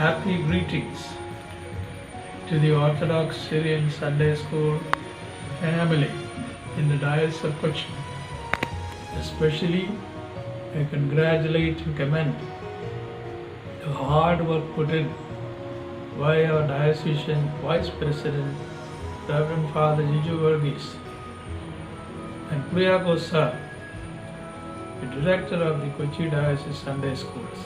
happy greetings to the Orthodox Syrian Sunday School family in the Diocese of Kochi. Especially, I congratulate and commend the hard work put in by our diocesan Vice President, Reverend Father Jiju Varghese, and Priyakos Sir, the Director of the Kochi Diocese Sunday Schools,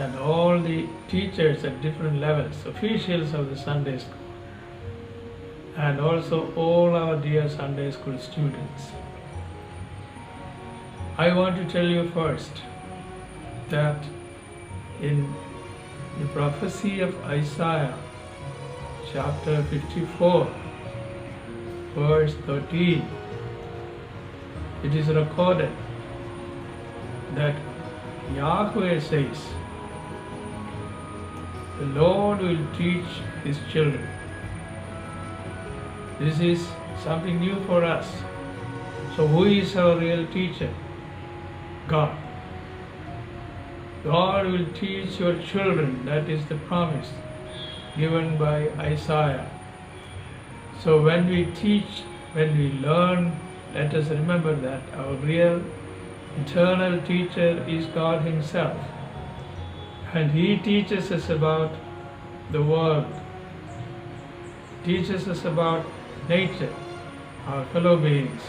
and all the teachers at different levels, officials of the Sunday School, and also all our dear Sunday School students. I want to tell you first that in the prophecy of Isaiah, chapter 54, verse 13, it is recorded that Yahweh says, the Lord will teach his children. This is something new for us. So who is our real teacher? God. God will teach your children. That is the promise given by Isaiah. So when we teach, when we learn, let us remember that our real eternal teacher is God himself. And he teaches us about the world, teaches us about nature, our fellow beings,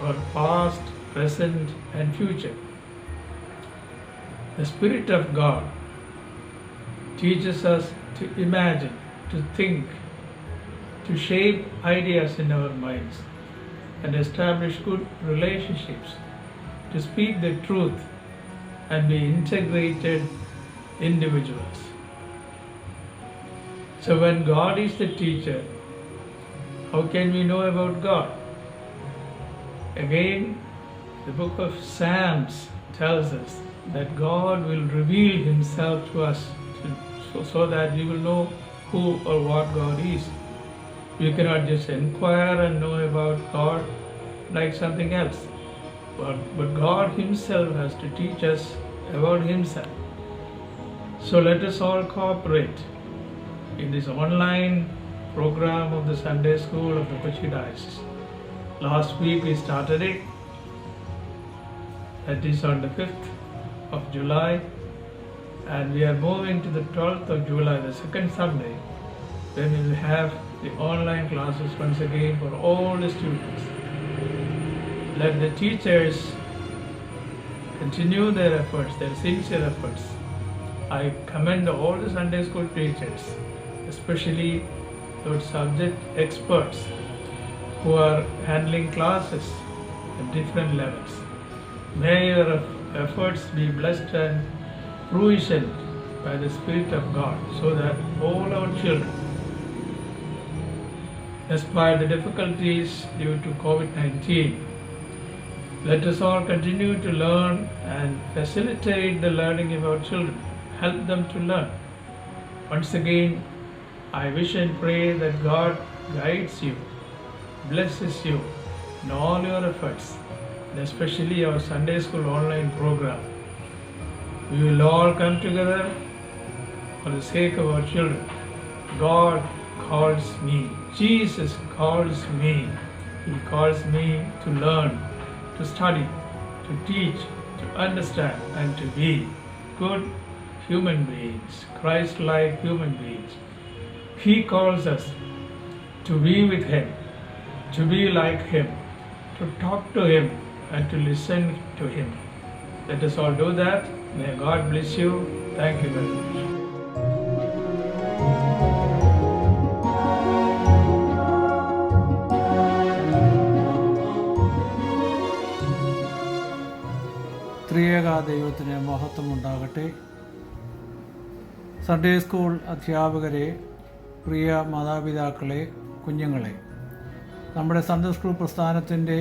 our past, present and future. The Spirit of God teaches us to imagine, to think, to shape ideas in our minds and establish good relationships, to speak the truth and be integrated individuals. So when God is the teacher, how can we know about God? Again, the book of Psalms tells us that God will reveal himself to us so that we will know who or what God is. We cannot just inquire and know about God like something else. But God himself has to teach us about himself. So let us all cooperate in this online program of the Sunday School of the Kochi Diocese. Last week we started it. That is on the 5th of July. And we are moving to the 12th of July, the second Sunday, when we will have the online classes once again for all the students. Let the teachers continue their efforts, their sincere efforts. I commend all the Sunday school teachers, especially those subject experts who are handling classes at different levels. May your efforts be blessed and fruition by the Spirit of God, so that all our children, despite the difficulties due to COVID-19, let us all continue to learn and facilitate the learning of our children, help them to learn. Once again, I wish and pray that God guides you, blesses you in all your efforts, and especially our Sunday School online program. We will all come together for the sake of our children. God calls me. Jesus calls me. He calls me to learn, to study, to teach, to understand, and to be good human beings, Christ-like human beings. He calls us to be with him, to be like him, to talk to him, and to listen to him. Let us all do that. May God bless you. Thank you very much. ത്രിയേക ദൈവത്തിന് മഹത്വമുണ്ടാകട്ടെ. Sunday school അധ്യാപകരെ, പ്രിയ മാതാപിതാക്കളെ, കുഞ്ഞുങ്ങളെ, നമ്മുടെ Sunday school പ്രസ്ഥാനത്തിൻ്റെ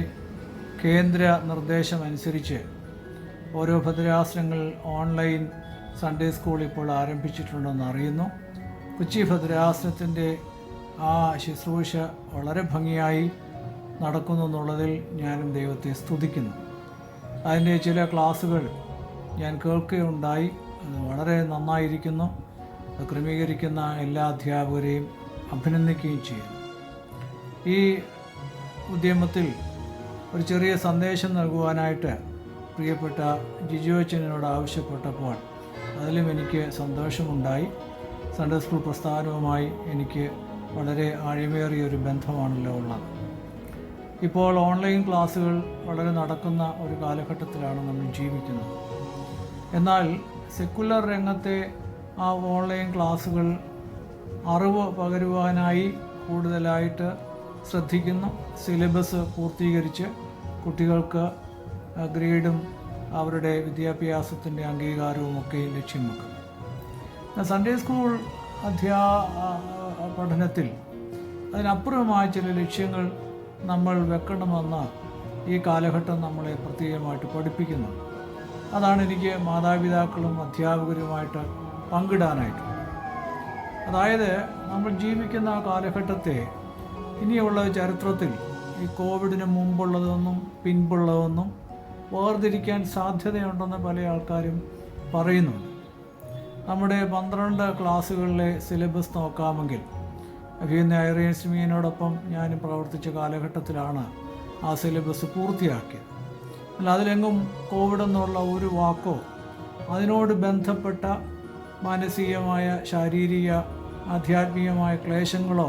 കേന്ദ്ര നിർദ്ദേശമനുസരിച്ച് ഓരോ ഭദ്രാസനങ്ങൾ ഓൺലൈൻ സൺഡേ സ്കൂൾ ഇപ്പോൾ ആരംഭിച്ചിട്ടുണ്ടെന്ന് അറിയുന്നു. കൊച്ചി ഭദ്രാസനത്തിൻ്റെ ആ ശുശ്രൂഷ വളരെ ഭംഗിയായി നടക്കുന്നു എന്നുള്ളതിൽ ഞാനും ദൈവത്തെ സ്തുതിക്കുന്നു. അതിൻ്റെ ചില ക്ലാസ്സുകൾ ഞാൻ കേൾക്കുകയുണ്ടായി. അത് വളരെ നന്നായിരിക്കുന്നു. അത് ക്രമീകരിക്കുന്ന എല്ലാ അധ്യാപകരെയും അഭിനന്ദിക്കുകയും ചെയ്യുന്നു. ഈ ഉദ്യമത്തിൽ ഒരു ചെറിയ സന്ദേശം നൽകുവാനായിട്ട് പ്രിയപ്പെട്ട ജിജു അച്ഛനോട് ആവശ്യപ്പെട്ടപ്പോൾ അതിലും എനിക്ക് സന്തോഷമുണ്ടായി. സൺഡേ സ്കൂൾ പ്രസ്ഥാനവുമായി എനിക്ക് വളരെ ആഴമേറിയൊരു ബന്ധമാണല്ലോ ഉള്ളത്. ഇപ്പോൾ ഓൺലൈൻ ക്ലാസ്സുകൾ വളരെ നടക്കുന്ന ഒരു കാലഘട്ടത്തിലാണ് നമ്മൾ ജീവിക്കുന്നത്. എന്നാൽ സെക്കുലർ രംഗത്തെ ആ ഓൺലൈൻ ക്ലാസ്സുകൾ അറിവ് പകരുവാനായി കൂടുതലായിട്ട് ശ്രദ്ധിക്കുന്നു. സിലബസ് പൂർത്തീകരിച്ച് കുട്ടികൾക്ക് ഗ്രേഡും അവരുടെ വിദ്യാഭ്യാസത്തിൻ്റെ അംഗീകാരവും ഒക്കെ ലക്ഷ്യം വെക്കുന്നു. സൺഡേ സ്കൂൾ പഠനത്തിൽ അതിനപ്പുറമായ ചില ലക്ഷ്യങ്ങൾ നമ്മൾ വെക്കണമെന്ന് ഈ കാലഘട്ടം നമ്മളെ പ്രത്യേകമായിട്ട് പഠിപ്പിക്കുന്നു. അതാണ് എനിക്ക് മാതാപിതാക്കളും അധ്യാപകരുമായിട്ട് പങ്കിടാനായിട്ട്. അതായത് നമ്മൾ ജീവിക്കുന്ന ആ കാലഘട്ടത്തെ ഇനിയുള്ള ചരിത്രത്തിൽ ഈ കോവിഡിന് മുമ്പുള്ളതൊന്നും പിൻപുള്ളതൊന്നും വേർതിരിക്കാൻ സാധ്യതയുണ്ടെന്ന് പല ആൾക്കാരും പറയുന്നുണ്ട്. നമ്മുടെ 12 ക്ലാസ്സുകളിലെ സിലബസ് നോക്കാമെങ്കിൽ അഭിയന്ന ഐറിയൻസ് മീനോടൊപ്പം ഞാൻ പ്രവർത്തിച്ച കാലഘട്ടത്തിലാണ് ആ സിലബസ് പൂർത്തിയാക്കിയത്. എന്നാൽ അതിലെങ്ങും കോവിഡ് എന്നുള്ള ഒരു വാക്കോ അതിനോട് ബന്ധപ്പെട്ട മാനസികമായ ശാരീരിക ആധ്യാത്മികമായ ക്ലേശങ്ങളോ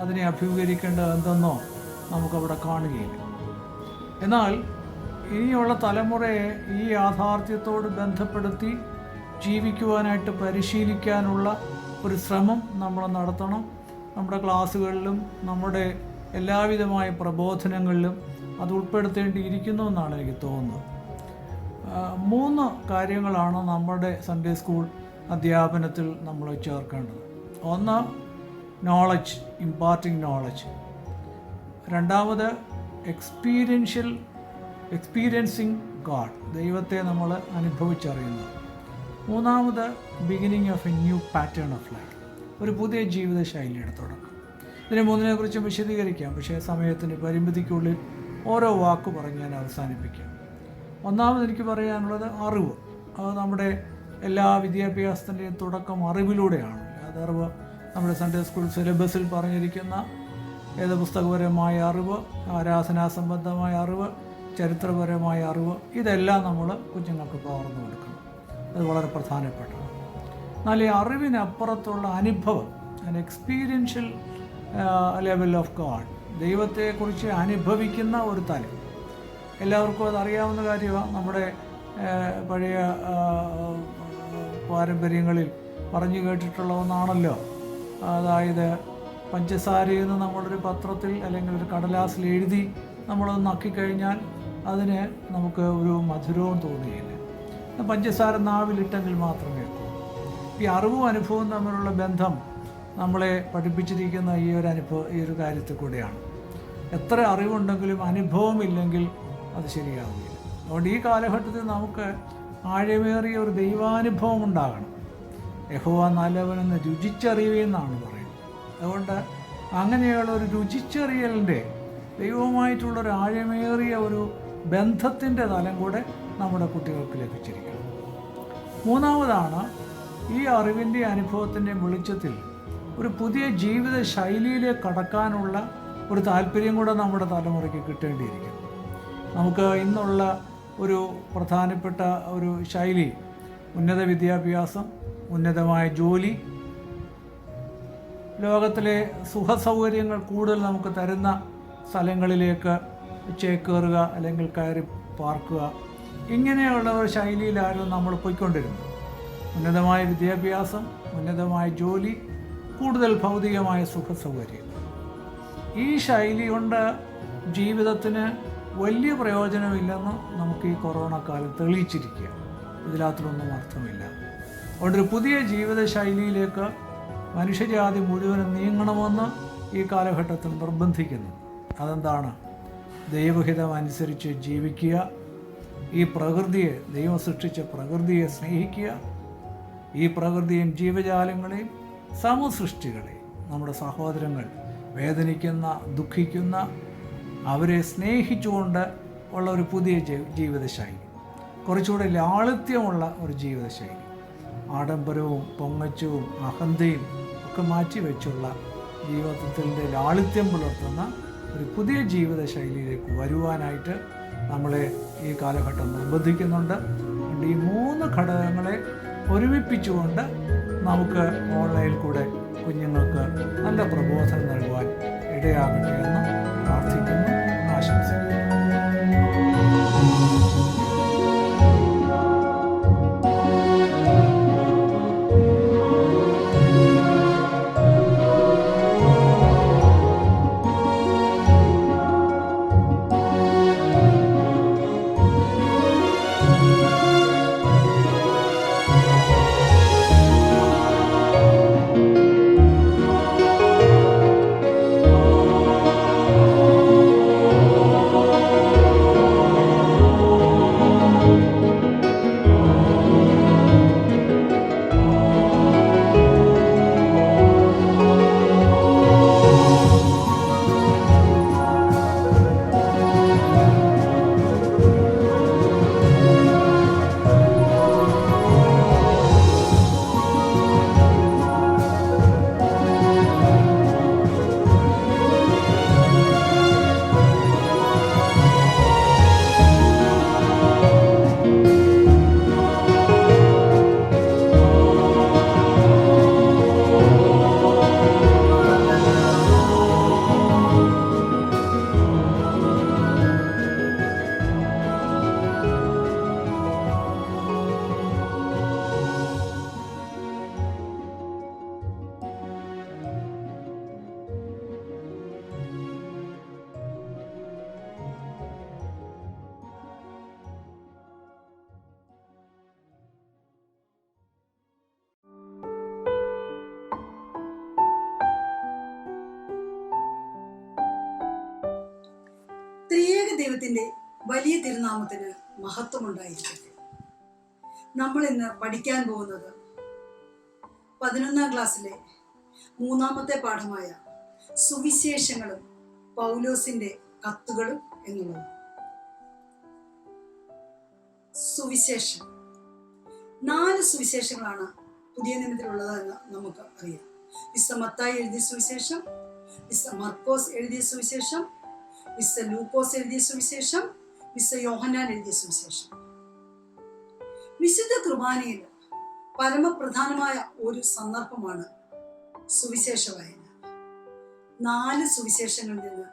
അതിനെ അഭിമുഖീകരിക്കേണ്ടത് എന്തെന്നോ നമുക്കവിടെ കാണുകയില്ല. എന്നാൽ ഇനിയുള്ള തലമുറയെ ഈ യാഥാർത്ഥ്യത്തോട് ബന്ധപ്പെടുത്തി ജീവിക്കുവാനായിട്ട് പരിശീലിക്കാനുള്ള ഒരു ശ്രമം നമ്മൾ നടത്തണം. നമ്മുടെ ക്ലാസ്സുകളിലും നമ്മുടെ എല്ലാവിധമായ പ്രബോധനങ്ങളിലും അത് ഉൾപ്പെടുത്തേണ്ടിയിരിക്കുന്നു എന്നാണ് എനിക്ക് തോന്നുന്നത്. 3 കാര്യങ്ങളാണ് നമ്മുടെ സൺഡേ സ്കൂൾ അധ്യാപനത്തിൽ നമ്മൾ ചേർക്കേണ്ടത്. ഒന്ന്, നോളജ്, ഇമ്പാർട്ടിങ് നോളജ്. രണ്ടാമത്, എക്സ്പീരിയൻസിങ് ഗാഡ്, ദൈവത്തെ നമ്മൾ അനുഭവിച്ചറിയുന്നത്. മൂന്നാമത്, beginning of A new pattern of life, ഒരു പുതിയ ജീവിത ശൈലിയുടെ തുടക്കം. ഇതിനെ 3-നെക്കുറിച്ചും വിശദീകരിക്കാം, പക്ഷേ സമയത്തിൻ്റെ പരിമിതിക്കുള്ളിൽ ഓരോ വാക്ക് പറഞ്ഞ് ഞാൻ അവസാനിപ്പിക്കാം. ഒന്നാമത് എനിക്ക് പറയാനുള്ളത് അറിവ്. അത് നമ്മുടെ എല്ലാ വിദ്യാഭ്യാസത്തിൻ്റെയും തുടക്കം അറിവിലൂടെയാണ്. അത് അറിവ് നമ്മുടെ സൺഡേ സ്കൂൾ സിലബസിൽ പറഞ്ഞിരിക്കുന്ന വേദപുസ്തകപരമായ അറിവ്, ആരാധനാ സംബന്ധമായ അറിവ്, ചരിത്രപരമായ അറിവ്, ഇതെല്ലാം നമ്മൾ കുഞ്ഞുങ്ങൾക്ക് പകർന്നു കൊടുക്കണം. അത് വളരെ പ്രധാനപ്പെട്ടതാണ്. എന്നാൽ ഈ അറിവിനപ്പുറത്തുള്ള അനുഭവം, എക്സ്പീരിയൻഷ്യൽ ലെവൽ ഓഫ് ഗാഡ്, ദൈവത്തെക്കുറിച്ച് അനുഭവിക്കുന്ന ഒരു തലം. എല്ലാവർക്കും അതറിയാവുന്ന കാര്യമാണ്. നമ്മുടെ പഴയ പാരമ്പര്യങ്ങളിൽ പറഞ്ഞു കേട്ടിട്ടുള്ള ഒന്നാണല്ലോ. അതായത് പഞ്ചസാരയിൽ നിന്ന് നമ്മളൊരു പത്രത്തിൽ അല്ലെങ്കിൽ ഒരു കടലാസിൽ എഴുതി നമ്മളത് നക്കിക്കഴിഞ്ഞാൽ അതിന് നമുക്ക് ഒരു മധുരവും തോന്നുകയില്ല. പഞ്ചസാര നാവിലിട്ടെങ്കിൽ മാത്രമേ ഉള്ളൂ. ഈ അറിവും അനുഭവവും തമ്മിലുള്ള ബന്ധം നമ്മളെ പഠിപ്പിച്ചിരിക്കുന്ന ഈ ഒരു കാര്യത്തിൽ കൂടെയാണ്. എത്ര അറിവുണ്ടെങ്കിലും അനുഭവമില്ലെങ്കിൽ അത് ശരിയാവില്ല. അതുകൊണ്ട് ഈ കാലഘട്ടത്തിൽ നമുക്ക് ആഴമേറിയ ഒരു ദൈവാനുഭവം ഉണ്ടാകണം. യഹോവ നല്ലവനെന്ന് രുചിച്ചറിയുമെന്നാണ് പറയുന്നത്. അതുകൊണ്ട് അങ്ങനെയുള്ള ഒരു രുചിച്ചറിയലിൻ്റെ ദൈവവുമായിട്ടുള്ളൊരു ആഴമേറിയ ഒരു ബന്ധത്തിൻ്റെ തലം കൂടെ നമ്മുടെ കുട്ടികൾക്ക് ലഭിച്ചിരിക്കണം. മൂന്നാമതാണ്, ഈ അറിവിൻ്റെ അനുഭവത്തിൻ്റെ വെളിച്ചത്തിൽ ഒരു പുതിയ ജീവിത ശൈലിയിലേക്ക് കടക്കാനുള്ള ഒരു താല്പര്യം കൂടെ നമ്മുടെ തലമുറയ്ക്ക് കിട്ടേണ്ടിയിരിക്കുന്നു. നമുക്ക് ഇന്നുള്ള ഒരു പ്രധാനപ്പെട്ട ഒരു ശൈലി ഉന്നത വിദ്യാഭ്യാസം, ഉന്നതമായ ജോലി, ലോകത്തിലെ സുഖസൗകര്യങ്ങൾ കൂടുതൽ നമുക്ക് തരുന്ന സ്ഥലങ്ങളിലേക്ക് ചേക്കേറുക അല്ലെങ്കിൽ കയറി പാർക്കുക, ഇങ്ങനെയുള്ള ഒരു ശൈലിയിലായിരുന്നു നമ്മൾ പോയിക്കൊണ്ടിരുന്നത്. ഉന്നതമായ വിദ്യാഭ്യാസം, ഉന്നതമായ ജോലി, കൂടുതൽ ഭൗതികമായ സുഖസൗകര്യം. ഈ ശൈലി കൊണ്ട് ജീവിതത്തിന് വലിയ പ്രയോജനമില്ലെന്ന് നമുക്ക് ഈ കൊറോണ കാലം തെളിയിച്ചിരിക്കുക. ഇതിനകത്തൊന്നും അർത്ഥമില്ല. അതുകൊണ്ടൊരു പുതിയ ജീവിത ശൈലിയിലേക്ക് മനുഷ്യജാതി മുഴുവനും നീങ്ങണമെന്ന് ഈ കാലഘട്ടത്തിൽ നിർബന്ധിക്കുന്നു. അതെന്താണ്? ദൈവഹിതം അനുസരിച്ച് ജീവിക്കുക, ഈ പ്രകൃതിയെ, ദൈവം സൃഷ്ടിച്ച പ്രകൃതിയെ സ്നേഹിക്കുക, ഈ പ്രകൃതിയും ജീവജാലങ്ങളെയും സമസൃഷ്ടികളെയും, നമ്മുടെ സഹോദരങ്ങൾ വേദനിക്കുന്ന, ദുഃഖിക്കുന്ന, അവരെ സ്നേഹിച്ചുകൊണ്ട് ഉള്ള ഒരു പുതിയ ജീവിതശൈലി, കുറച്ചുകൂടെ ലാളിത്യമുള്ള ഒരു ജീവിതശൈലി. ആഡംബരവും പൊങ്ങച്ചവും അഹന്തയും ഒക്കെ മാറ്റിവെച്ചുള്ള ജീവിതത്തിൻ്റെ ലാളിത്യം പുലർത്തുന്ന ഒരു പുതിയ ജീവിത ശൈലിയിലേക്ക് വരുവാനായിട്ട് നമ്മളെ ഈ കാലഘട്ടം നിർബന്ധിക്കുന്നുണ്ട്. അതുകൊണ്ട് ഈ 3 ഘടകങ്ങളെ ഒരുമിപ്പിച്ചുകൊണ്ട് നമുക്ക് ഓൺലൈനിൽ കൂടെ കുഞ്ഞുങ്ങൾക്ക് നല്ല പ്രബോധനം നൽകുവാൻ ഇടയാകട്ടെ എന്ന് പ്രാർത്ഥിക്കുന്നു, ആശംസിക്കുന്നു. ത്രിയേക ദൈവത്തിന്റെ വലിയ തിരുനാമത്തിന് മഹത്വമുണ്ടായിരിക്കട്ടെ. നമ്മൾ ഇന്ന് പഠിക്കാൻ പോകുന്നത് 11ാം ക്ലാസ്സിലെ 3ാമത്തെ പാഠമായ സുവിശേഷങ്ങളും പൗലോസിന്റെ കത്തുകളും എന്നുള്ളത്. സുവിശേഷം 4 സുവിശേഷങ്ങളാണ് പുതിയ നിയമത്തിലുള്ളതെന്ന് നമുക്ക് അറിയാം. വിശുദ്ധ മത്തായി എഴുതിയ സുവിശേഷം, വിശുദ്ധ മർക്കോസ് എഴുതിയ സുവിശേഷം, വിശുദ്ധ ലൂക്കോസ് എഴുതിയ സുവിശേഷം, വിശുദ്ധ യോഹന്നാൻ എഴുതിയ സുവിശേഷം. വിശുദ്ധ കുർബാനയിൽ പരമപ്രധാനമായ ഒരു സന്ദർഭമാണ് സുവിശേഷ വായന. 4 സുവിശേഷങ്ങളിൽ നിന്ന്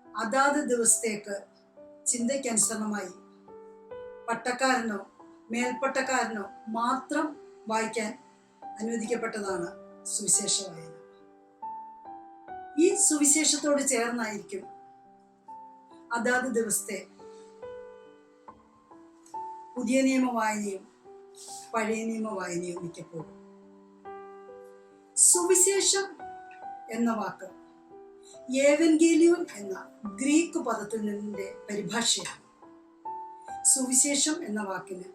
അതാത് ദിവസത്തേക്ക് ചിന്തയ്ക്കനുസരണമായി പട്ടക്കാരനോ മേൽപ്പട്ടക്കാരനോ മാത്രം വായിക്കാൻ അനുവദിക്കപ്പെട്ടതാണ് സുവിശേഷ വായന. ഈ സുവിശേഷത്തോട് ചേർന്നായിരിക്കും അതാത് ദിവസത്തെ പുതിയ നിയമ വായനയും പഴയ നിയമ വായനയും മിക്കപ്പോഴും. സുവിശേഷം എന്ന വാക്ക് ഏവൻഗേലിയോൻ എന്ന ഗ്രീക്ക് പദത്തിൽ നിന്നിന്റെ പരിഭാഷയാണ്. സുവിശേഷം എന്ന വാക്കിന്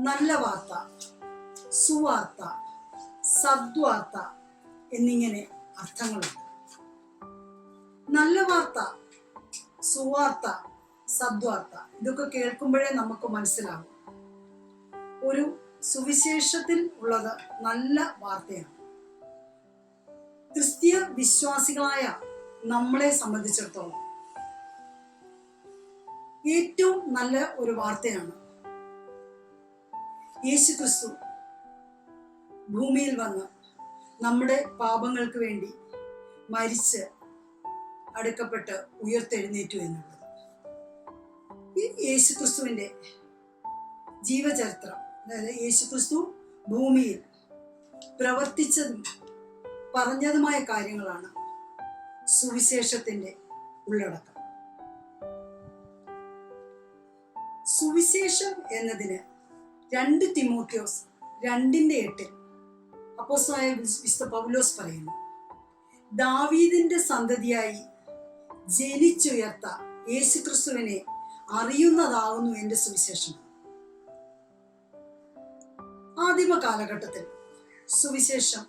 നല്ല വാർത്ത, സുവാർത്ത, സദ്വാർത്ത എന്നിങ്ങനെ അർത്ഥങ്ങളുണ്ട്. നല്ല വാർത്ത, സുവാർത്ത, സദ്വാർത്ത ഇതൊക്കെ കേൾക്കുമ്പോഴേ നമുക്ക് മനസ്സിലാവും ഒരു സുവിശേഷത്തിൽ ഉള്ളത് നല്ല വാർത്തയാണ്. ക്രിസ്തീയ വിശ്വാസികളായ നമ്മളെ സംബന്ധിച്ചിടത്തോളം ഏറ്റവും നല്ല ഒരു വാർത്തയാണ് യേശു ക്രിസ്തു ഭൂമിയിൽ വന്ന് നമ്മുടെ പാപങ്ങൾക്ക് വേണ്ടി മരിച്ച് അടക്കപ്പെട്ട് ഉയർത്തെഴുന്നേറ്റു എന്നുള്ളത്. ഈ യേശു ക്രിസ്തുവിൻ്റെ ജീവചരിത്രം, അതായത് യേശു ക്രിസ്തു ഭൂമിയിൽ പ്രവർത്തിച്ചതും പറഞ്ഞതുമായ കാര്യങ്ങളാണ് സുവിശേഷത്തിന്റെ ഉള്ളടക്കം. സുവിശേഷം എന്നതിന് 2 തിമോത്തിയോസ് 2:8 അപ്പോസ്തലനായ വിശുദ്ധ പൗലോസ് പറയുന്നു, ദാവീദിന്റെ സന്തതിയായി ജനിച്ചുയർത്ത യേശുക്രിസ്തുവിനെ അറിയുന്നതാവുന്നു എന്റെ സുവിശേഷം. ആദിമ കാലഘട്ടത്തിൽ സുവിശേഷം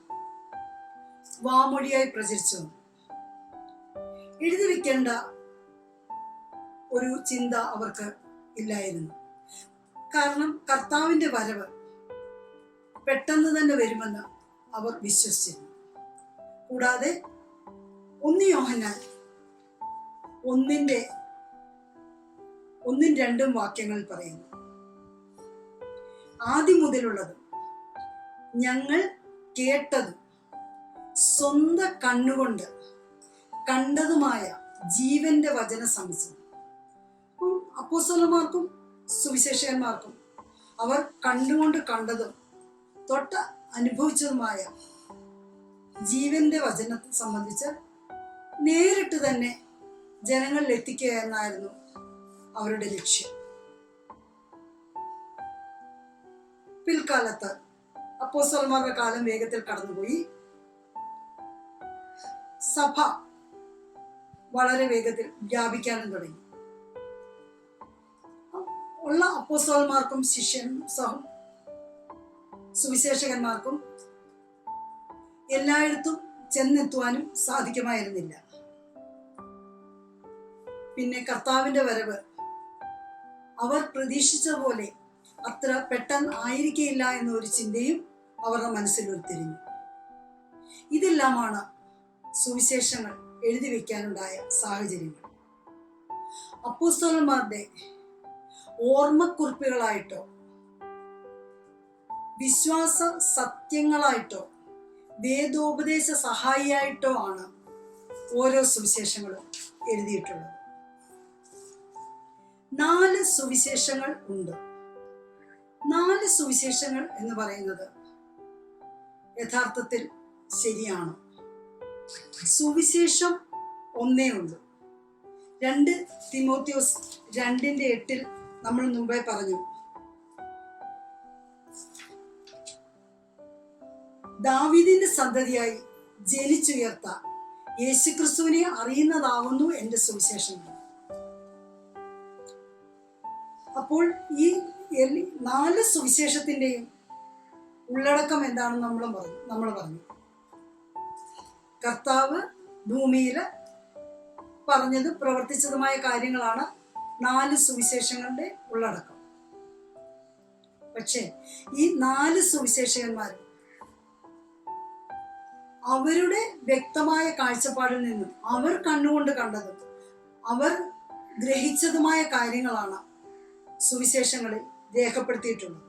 വാമൊഴിയായി പ്രചരിച്ചു വന്നു. എഴുതി വെക്കേണ്ട ഒരു ചിന്ത അവർക്ക് ഇല്ലായിരുന്നു. കാരണം കർത്താവിന്റെ വരവ് പെട്ടെന്ന് തന്നെ വരുമെന്ന് അവർ വിശ്വസിച്ചിരുന്നു. കൂടാതെ 1 യോഹന്നാൻ 1:2 വാക്യങ്ങളിൽ പറയുന്നു, ആദ്യം മുതലുള്ളതും ഞങ്ങൾ കേട്ടതും സ്വന്തം കണ്ണുകൊണ്ട് കണ്ടതുമായ ജീവന്റെ വചന സംസർഗം. അപ്പോസ്തലന്മാർക്കും സുവിശേഷകന്മാർക്കും അവർ കണ്ടുകൊണ്ട് കണ്ടതും തൊട്ട് അനുഭവിച്ചതുമായ ജീവന്റെ വചനത്തെ സംബന്ധിച്ച് നേരിട്ട് തന്നെ ജനങ്ങളിൽ എത്തിക്കുക എന്നായിരുന്നു അവരുടെ ലക്ഷ്യം. പിൽക്കാലത്ത് അപ്പോസ്തലന്മാരുടെ കാലം വേഗത്തിൽ കടന്നുപോയി. സഭ വളരെ വേഗത്തിൽ വ്യാപിക്കാനും തുടങ്ങി. ഉള്ള അപ്പോസ്തലന്മാർക്കും സുവിശേഷകന്മാർക്കും എല്ലായിടത്തും ചെന്നെത്തുവാനും സാധിക്കുമായിരുന്നില്ല. പിന്നെ കർത്താവിന്റെ വരവ് അവർ പ്രതീക്ഷിച്ചതുപോലെ അത്ര പെട്ടെന്ന് ആയിരിക്കില്ല എന്നൊരു ചിന്തയും അവരുടെ മനസ്സിൽ ഉരുത്തിരിഞ്ഞു. ഇതെല്ലാമാണ് സുവിശേഷങ്ങൾ എഴുതി വയ്ക്കാനുണ്ടായ സാഹചര്യങ്ങൾ. അപ്പോസ്തലന്മാരുടെ ഓർമ്മക്കുറിപ്പുകളായിട്ടോ വിശ്വാസ സത്യങ്ങളായിട്ടോ വേദോപദേശ സഹായിയായിട്ടോ ആണ് ഓരോ സുവിശേഷങ്ങളും എഴുതിയിട്ടുള്ളത്. 4 സുവിശേഷങ്ങൾ ഉണ്ട്. 4 സുവിശേഷങ്ങൾ എന്ന് പറയുന്നത് യഥാർത്ഥത്തിൽ ശരിയാണ്. സുവിശേഷം ഒന്നേ ഉള്ളൂ. 2 തിമോത്തിയോസ് 2:8 നമ്മൾ മുമ്പേ പറഞ്ഞു, ദാവീദിന്റെ സന്തതിയായി ജനിച്ചുയർത്ത യേശുക്രിസ്തുവിനെ അറിയുന്നതാവുന്നു എൻ്റെ സുവിശേഷം. അപ്പോൾ ഈ 4 സുവിശേഷത്തിന്റെയും ഉള്ളടക്കം എന്താണെന്ന് നമ്മൾ പറഞ്ഞു. കർത്താവ് ഭൂമിയിൽ പറഞ്ഞത് പ്രവർത്തിച്ചതുമായ കാര്യങ്ങളാണ് 4 സുവിശേഷങ്ങളുടെ ഉള്ളടക്കം. പക്ഷേ ഈ 4 സുവിശേഷകന്മാരും അവരുടെ വ്യക്തമായ കാഴ്ചപ്പാടിൽ നിന്നും അവർ കണ്ണുകൊണ്ട് കണ്ടതും അവർ ഗ്രഹിച്ചതുമായ കാര്യങ്ങളാണ് സുവിശേഷങ്ങളിൽ രേഖപ്പെടുത്തിയിട്ടുള്ളത്.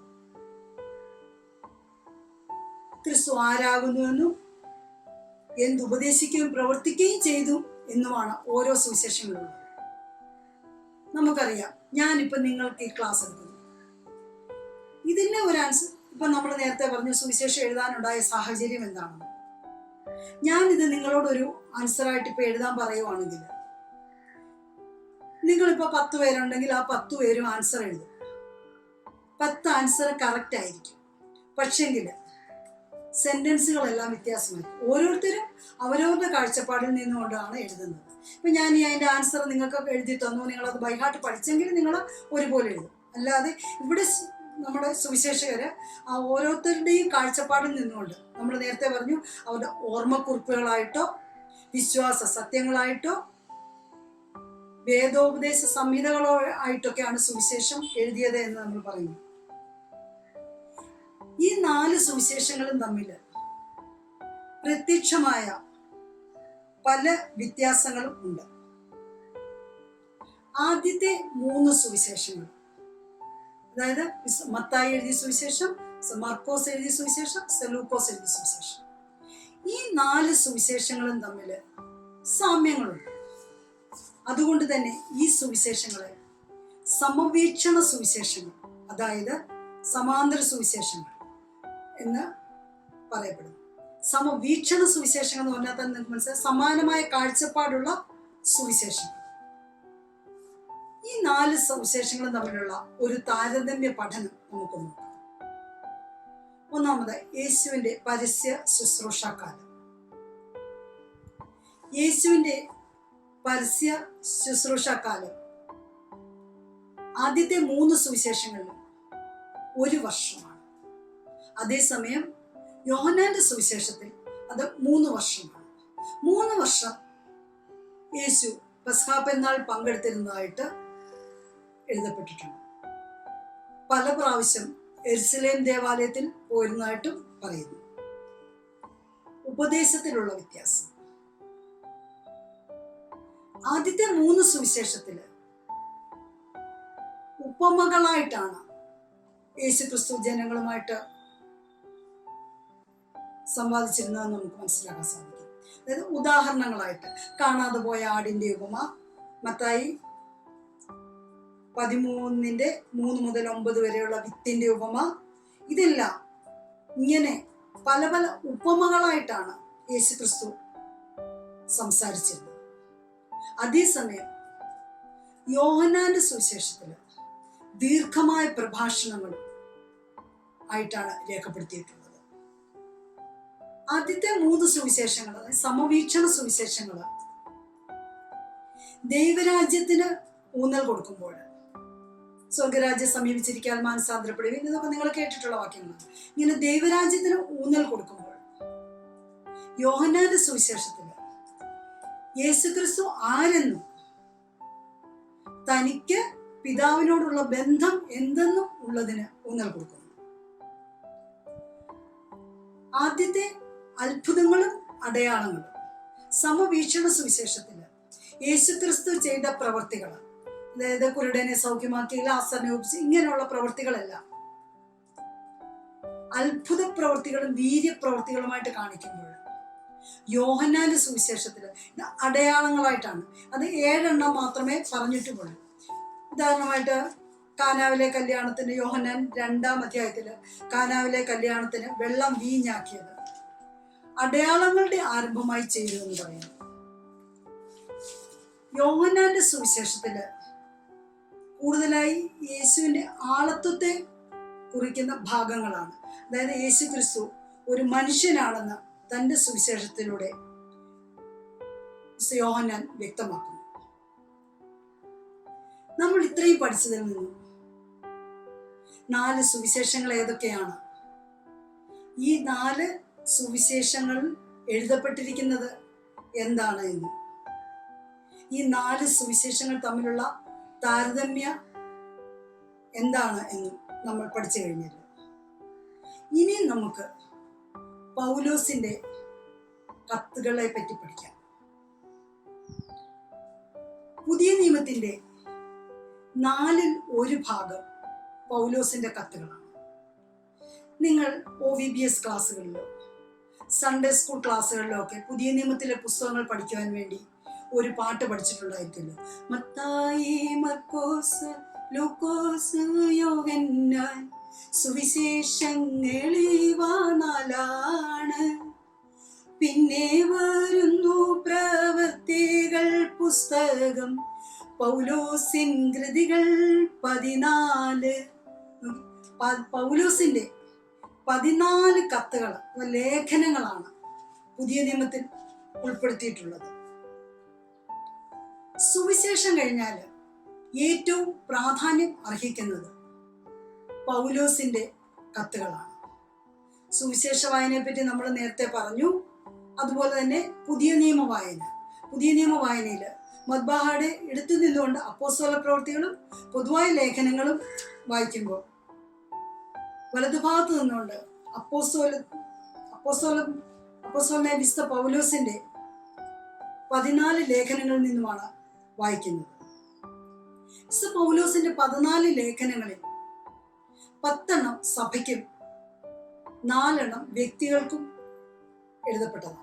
ക്രിസ്തു ആരാകുന്നുവെന്നും എന്തുപദേശിക്കുകയും പ്രവർത്തിക്കുകയും ചെയ്തു എന്നുമാണ് ഓരോ സുവിശേഷങ്ങളുള്ളത്. നമുക്കറിയാം, ഞാനിപ്പോൾ നിങ്ങൾക്ക് ഈ ക്ലാസ് എടുക്കുന്നു, ഇതിൻ്റെ ഒരു ആൻസർ ഇപ്പം നമ്മൾ നേരത്തെ പറഞ്ഞു സുവിശേഷം എഴുതാനുണ്ടായ സാഹചര്യം എന്താണെന്ന്. ഞാനിത് നിങ്ങളോടൊരു ആൻസറായിട്ട് ഇപ്പം എഴുതാൻ പറയുവാണെങ്കിൽ നിങ്ങളിപ്പോൾ 10 പേരുണ്ടെങ്കിൽ ആ 10 പേരും ആൻസർ എഴുതും. 10 ആൻസർ കറക്റ്റ് ആയിരിക്കും. പക്ഷെങ്കിൽ സെന്റൻസുകളെല്ലാം വ്യത്യാസമായിരിക്കും. ഓരോരുത്തരും അവരവരുടെ കാഴ്ചപ്പാടിൽ നിന്നുകൊണ്ടാണ് എഴുതുന്നത്. ഇപ്പം ഞാൻ അതിൻ്റെ ആൻസർ നിങ്ങൾക്ക് എഴുതി തന്നു, നിങ്ങളത് ബൈഹാർട്ട് പഠിച്ചെങ്കിൽ നിങ്ങൾ ഒരുപോലെ എഴുതും. അല്ലാതെ ഇവിടെ നമ്മുടെ സുവിശേഷകര് ആ ഓരോരുത്തരുടെയും കാഴ്ചപ്പാടിൽ നിന്നുകൊണ്ട്, നമ്മൾ നേരത്തെ പറഞ്ഞു, അവരുടെ ഓർമ്മക്കുറിപ്പുകളായിട്ടോ വിശ്വാസ സത്യങ്ങളായിട്ടോ വേദോപദേശ സംഹിതകളോ ആയിട്ടൊക്കെയാണ് സുവിശേഷം എഴുതിയത് എന്ന് നമ്മൾ പറയുന്നു. ഈ 4 സുവിശേഷങ്ങളും തമ്മിൽ പ്രത്യക്ഷമായ പല വ്യത്യാസങ്ങളും ഉണ്ട്. ആദ്യത്തെ 3 സുവിശേഷങ്ങൾ, അതായത് മത്തായി എഴുതിയ സുവിശേഷം, മർക്കോസ് എഴുതിയ സുവിശേഷം, ലൂക്കോസ് എഴുതിയ സുവിശേഷം, ഈ 4 സുവിശേഷങ്ങളും തമ്മിൽ സാമ്യങ്ങളുണ്ട്. അതുകൊണ്ട് തന്നെ ഈ സുവിശേഷങ്ങളെ സമവീക്ഷണ സുവിശേഷങ്ങൾ, അതായത് സമാന്തര സുവിശേഷങ്ങൾ എന്ന് പറയപ്പെടുന്നു. സമവീക്ഷണ സുവിശേഷങ്ങൾ എന്ന് പറഞ്ഞാൽ തന്നെ നിങ്ങൾക്ക് മനസ്സിലായി, സമാനമായ കാഴ്ചപ്പാടുള്ള സുവിശേഷങ്ങൾ. ഈ 4 സുവിശേഷങ്ങളും തമ്മിലുള്ള ഒരു താരതമ്യ പഠനം നമുക്ക് നോക്കാം. ഒന്നാമത്, യേശുവിന്റെ പരസ്യ ശുശ്രൂഷാകാലം. യേശുവിന്റെ പരസ്യ ശുശ്രൂഷാകാലം ആദ്യത്തെ 3 സുവിശേഷങ്ങളിലും 1 വർഷമാണ്. അതേസമയം യോഹന്നാന്റെ സുവിശേഷത്തിൽ അത് 3 വർഷമാണ്. 3 വർഷം യേശു പെസഹ പെരുന്നാൾ പങ്കെടുത്തിരുന്നതായിട്ട് എഴുതപ്പെട്ടിട്ടുണ്ട്. പല പ്രാവശ്യം യെരുശലേം ദേവാലയത്തിൽ പോയിരുന്നതായിട്ടും പറയുന്നു. ഉപദേശത്തിലുള്ള വ്യത്യാസം. ആദ്യത്തെ 3 സുവിശേഷത്തില് ഉപമകളായിട്ടാണ് യേശുക്രിസ്തു ജനങ്ങളുമായിട്ട് സംവാദിച്ചിരുന്നതെന്ന് നമുക്ക് മനസ്സിലാക്കാൻ സാധിക്കും. അതായത് ഉദാഹരണങ്ങളായിട്ട് കാണാതെ പോയ ആടിന്റെ ഉപമ, മത്തായി 13:3-9 വരെയുള്ള വിത്തിന്റെ ഉപമ, ഇതെല്ലാം ഇങ്ങനെ പല പല ഉപമകളായിട്ടാണ് യേശുക്രിസ്തു സംസാരിച്ചിരുന്നത്. അതേസമയം യോഹന്നാന്റെ സുവിശേഷത്തില് ദീർഘമായ പ്രഭാഷണങ്ങൾ ആയിട്ടാണ് രേഖപ്പെടുത്തിയിട്ടുള്ളത്. ആദ്യത്തെ 3 സുവിശേഷങ്ങൾ, സമവീക്ഷണ സുവിശേഷങ്ങൾ, ദൈവരാജ്യത്തിന് ഊന്നൽ കൊടുക്കുമ്പോൾ, സ്വർഗരാജ്യം സമീപിച്ചിരിക്കാൻ മാനസാന്തരപ്പെടുവിൻ, ഇതൊക്കെ നിങ്ങൾ കേട്ടിട്ടുള്ള വാക്യങ്ങളാണ്. ഇങ്ങനെ ദൈവരാജ്യത്തിന് ഊന്നൽ കൊടുക്കുമ്പോൾ യോഹന്നാന്റെ സുവിശേഷത്തില് യേശുക്രിസ്തു ആരെന്നും തനിക്ക് പിതാവിനോടുള്ള ബന്ധം എന്തെന്നും ഉള്ളതിന് ഊന്നൽ കൊടുക്കുന്നു. ആദ്യത്തെ അത്ഭുതങ്ങളും അടയാളങ്ങളും സമവീക്ഷണ സുവിശേഷത്തില് യേശുക്രിസ്തു ചെയ്ത പ്രവർത്തികൾ, അതായത് കുരുടനെ സൗഖ്യമാക്കി, ലാസറിനെ ഉപയോഗിച്ച്, ഇങ്ങനെയുള്ള പ്രവർത്തികളെല്ലാം അത്ഭുത പ്രവർത്തികളും വീര്യപ്രവർത്തികളുമായിട്ട് കാണിക്കുമ്പോൾ യോഹന്നാന്റെ സുവിശേഷത്തില് ഇത് അടയാളങ്ങളായിട്ടാണ്. അത് 7 എണ്ണം മാത്രമേ പറഞ്ഞിട്ടുള്ളൂ. ഉദാഹരണമായിട്ട് കാനാവിലെ കല്യാണത്തിന്, യോഹന്നാൻ 2-ാം അധ്യായത്തില് കാനാവിലെ കല്യാണത്തിന് വെള്ളം വീഞ്ഞാക്കിയത് അടയാളങ്ങളുടെ ആരംഭമായി ചെയ്തു എന്ന് പറയുന്നു. യോഹന്നാന്റെ സുവിശേഷത്തില് കൂടുതലായി യേശുവിന്റെ ആളത്വത്തെ കുറിക്കുന്ന ഭാഗങ്ങളാണ്. അതായത് യേശു ക്രിസ്തു ഒരു മനുഷ്യനാണെന്ന് തന്റെ സുവിശേഷത്തിലൂടെ യോഹന്നാൻ വ്യക്തമാക്കുന്നു. നമ്മൾ ഇത്രയും പഠിച്ചതിൽ നിന്നും 4 സുവിശേഷങ്ങൾ ഏതൊക്കെയാണ്? ഈ 4 സുവിശേഷങ്ങൾ എഴുതപ്പെട്ടിരിക്കുന്നത് എന്താണ് എന്നും, ഈ 4 സുവിശേഷങ്ങൾ തമ്മിലുള്ള താരതമ്യം എന്താണ് എന്നും നമ്മൾ പഠിച്ചു കഴിഞ്ഞല്ലോ. ഇനി നമുക്ക് പൗലോസിന്റെ കത്തുകളെ പറ്റി പഠിക്കാം. പുതിയ നിയമത്തിന്റെ 4/1 ഭാഗം പൗലോസിന്റെ കത്തുകളാണ്. നിങ്ങൾ OVBS ക്ലാസ്സുകളിലോ സൺഡേ സ്കൂൾ ക്ലാസ്സുകളിലോ ഒക്കെ പുതിയ നിയമത്തിലെ പുസ്തകങ്ങൾ പഠിക്കുവാൻ വേണ്ടി ഒരു പാട്ട് പഠിച്ചിട്ടുണ്ടായിരിക്കുമല്ലോ. മത്തായി, മർക്കോസ്, ലൂക്കോസ്, യോഹന്നാൻ, സുവിശേഷങ്ങളിവ 4 പിന്നെ വരുന്നു പ്രവൃത്തികൾ പുസ്തകം, പൗലോസിൻ കൃതികൾ 14. പൗലോസിന്റെ 14 കത്തുകൾ, ലേഖനങ്ങളാണ് പുതിയ നിയമത്തിൽ ഉൾപ്പെടുത്തിയിട്ടുള്ളത്. സുവിശേഷം കഴിഞ്ഞാൽ ഏറ്റവും പ്രാധാന്യം അർഹിക്കുന്നത് പൗലോസിന്റെ കത്തുകളാണ്. സുവിശേഷ വായനയെ പറ്റി നമ്മൾ നേരത്തെ പറഞ്ഞു. അതുപോലെ തന്നെ പുതിയ നിയമ വായനയിൽ മദ്ബാഹയുടെ എടുത്തു നിന്നുകൊണ്ട് അപ്പോസ്തല പ്രവൃത്തികളും പൊതുവായ ലേഖനങ്ങളും വായിക്കുമ്പോൾ വലതുഭാഗത്ത് നിന്നുകൊണ്ട് അപ്പോസ്തലനായ വിശുദ്ധ പൗലോസിന്റെ 14 ലേഖനങ്ങളിൽ നിന്നുമാണ് വായിക്കുന്നത്. വിശുദ്ധ പൗലോസിന്റെ 14 ലേഖനങ്ങളിൽ 10 സഭയ്ക്കും 4 വ്യക്തികൾക്കും എഴുതപ്പെട്ടതാണ്.